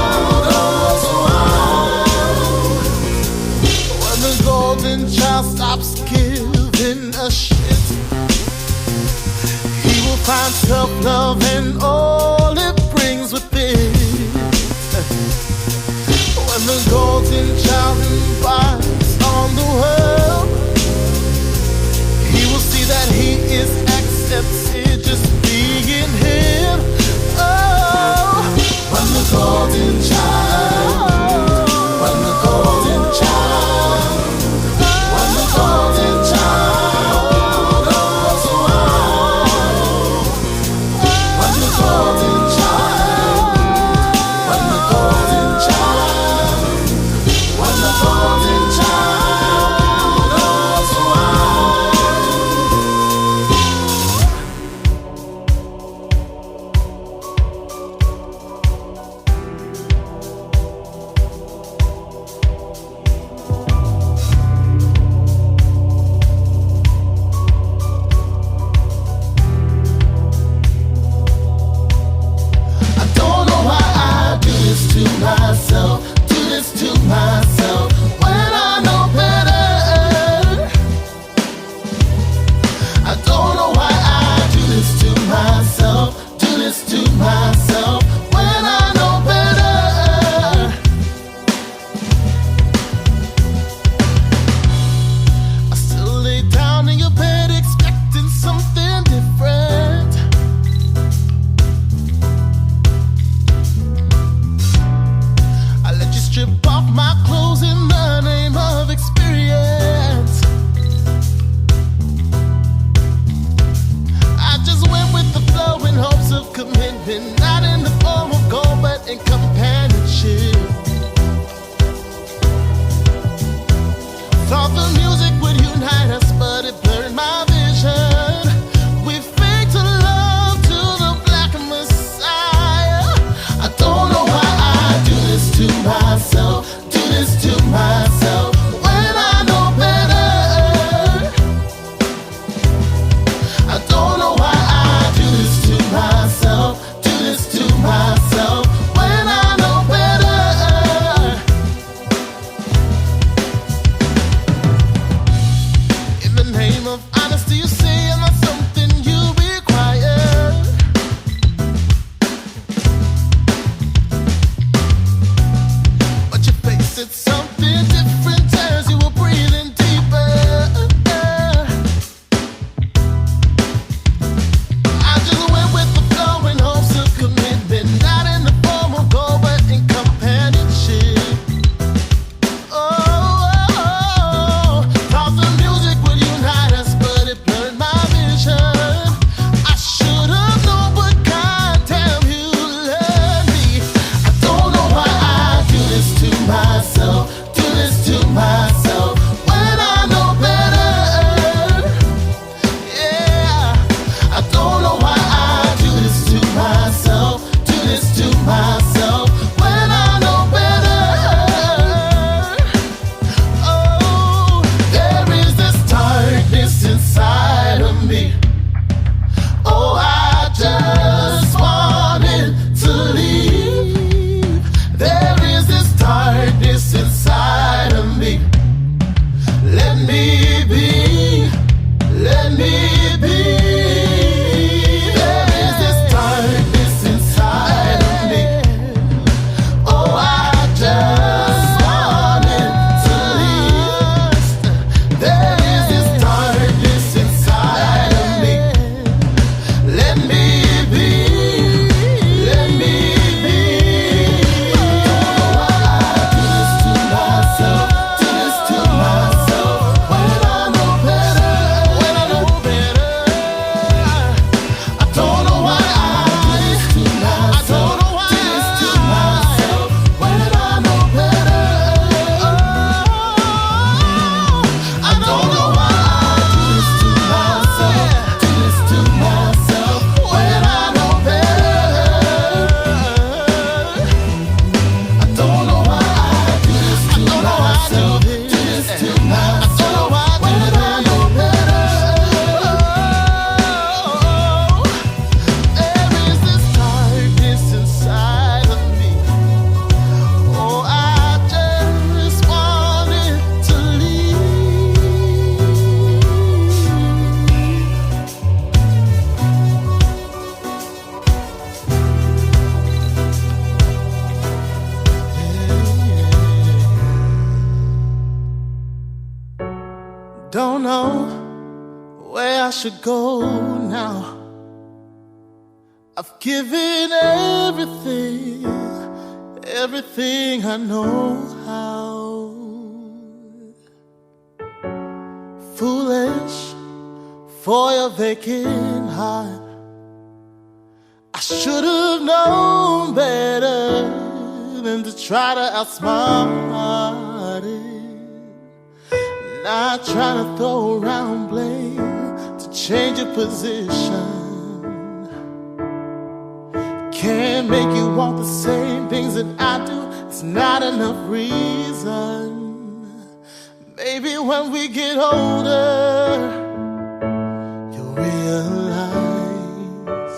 [SPEAKER 4] goes wild, when the golden child stops giving a shit, he will find self-love and all it brings with it. When the golden child embarks on the world, he will see that he is accepted just being him. Oh, when the golden child, when the golden child, when the golden child goes wild, when the golden child, when the golden child, when the golden child goes wild. I don't know why I do this to myself, do this to myself when I know better. I don't know why I do this to myself, do this to myself when I know better. I still lay down in your bed expecting something different. I let you strip off my clothes in the name of experience. I just went with the flow in hopes of commitment, not in the form of gold, but in companionship. Thought the music would unite us, but it blurred my vision. We faked a love to the black messiah. I don't know why I do this to myself, do this to myself when I know better. I don't know why I do this to myself, do this to myself when I know better. In the name of honesty, you say I'm not something you require. But your face said something different as you were breathing deeper. I just went with the flow in hopes of commitment, not in the form of gold, but in companionship. Oh, thought the music would unite us, but it blurred my vision. I should have known, but goddamn, you led me. I don't know why I do this to myself, do this to myself when I know better. Yeah, I don't know why I do this to myself, do this to myself when I know better. Oh, there is this darkness inside of me. Oh, I just wanted to leave. There is this darkness inside of me. Let me be, let me be. There is this darkness inside of me. Oh, I just don't know where I should go now. I've given everything I know how. Foolish for your vacant heart. I should have known better than to try to outsmart it. Not trying to throw around blame to change your position. Can't make you want the same things that I do. It's not enough reason. Maybe when we get older, you'll realize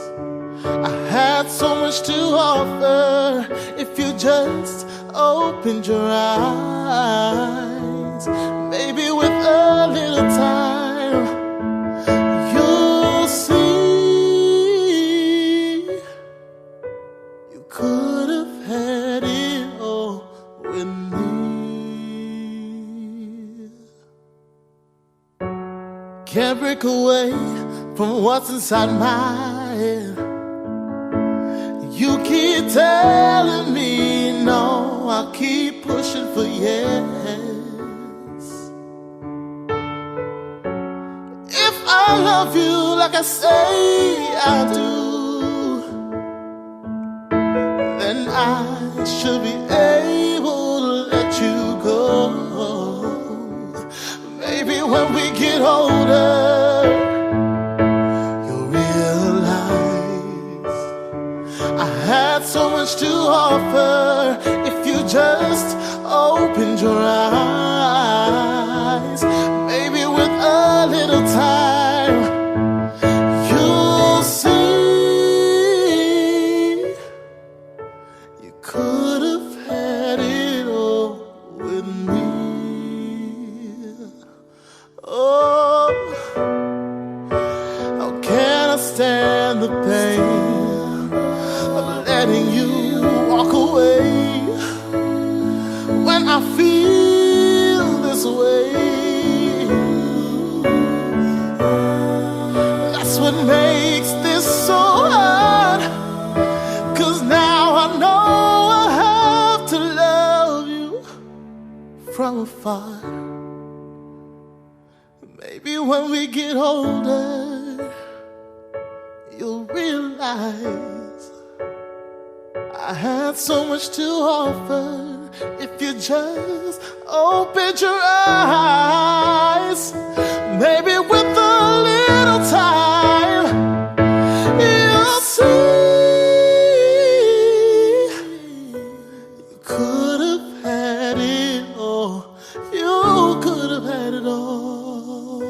[SPEAKER 4] I had so much to offer if you just opened your eyes. Maybe with a little time, you'll see you could have had it all with me. Can't break away from what's inside my head. You keep telling me no, I'll keep pushing for yes. If I love you like I say I do, then I should be able to let you go. Maybe when we get older, you'll realize I had so much to offer if you just opened your eyes. Maybe with a little time, you'll see you could have had it all with me. Oh, how can I stand the pain of letting you walk away when I feel this way? That's what makes this so hard, 'cause now I know I have to love you from afar. Maybe when we get older, you'll realize I had so much to offer if you just opened your eyes. Maybe with a little time, you'll see you could have had it all. You could have had it all.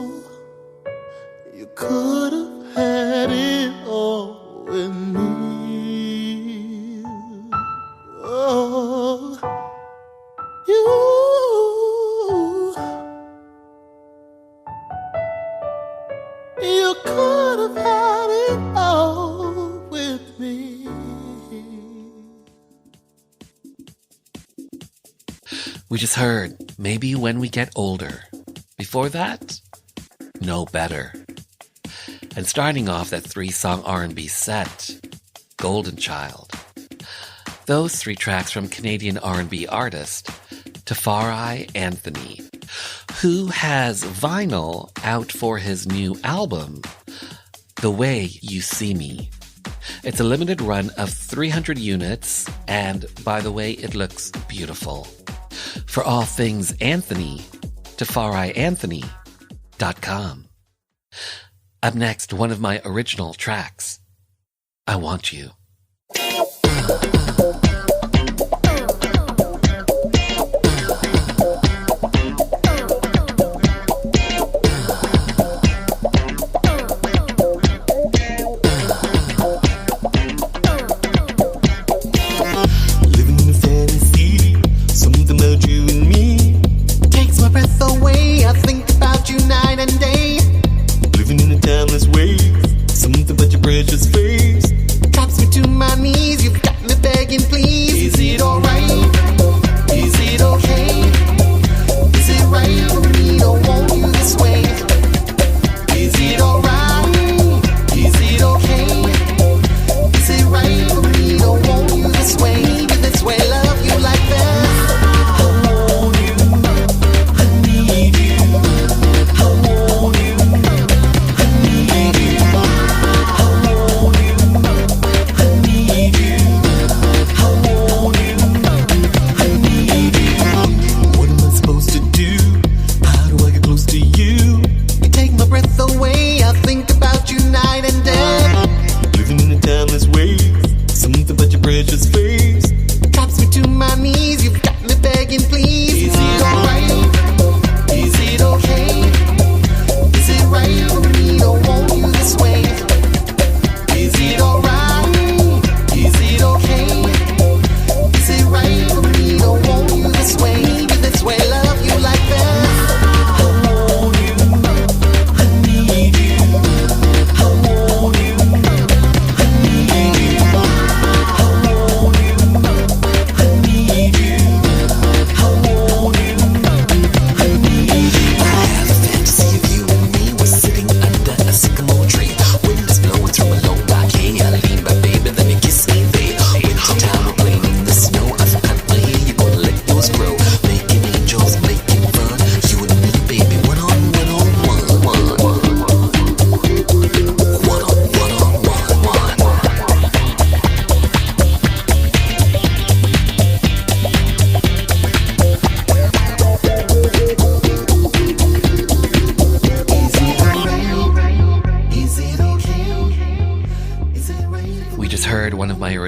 [SPEAKER 4] You could have had it all with me. Oh, you could have had it all with me.
[SPEAKER 3] We just heard Maybe When We Get Older. Before that, No Better. And starting off that 3-song R&B set, Golden Child. Those 3 tracks from Canadian R&B artist Tafari Anthony, who has vinyl out for his new album, The Way You See Me. It's a limited run of 300 units, and by the way, it looks beautiful. For all things Anthony, TafariAnthony.com. Up next, one of my original tracks, I Want You.
[SPEAKER 4] Precious face traps me to my knees. You've got me there.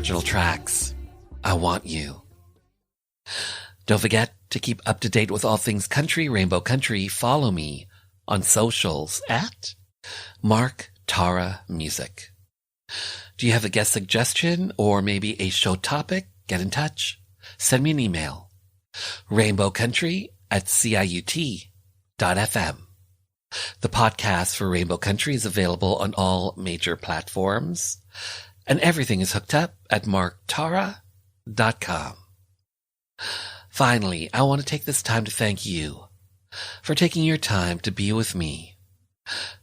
[SPEAKER 3] original tracks, I Want You. Don't forget to keep up to date with all things country, Rainbow Country. Follow me on socials at Mark Tara Music. Do you have a guest suggestion or maybe a show topic? Get in touch. Send me an email. rainbowcountry@ciut.fm. The podcast for Rainbow Country is available on all major platforms, and everything is hooked up at marktara.com. Finally, I want to take this time to thank you for taking your time to be with me.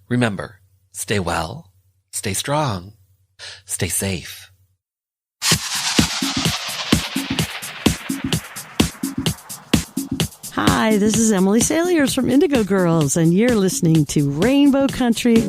[SPEAKER 3] Remember, stay well, stay strong, stay safe.
[SPEAKER 5] Hi, this is Emily Saliers from Indigo Girls, and you're listening to Rainbow Country.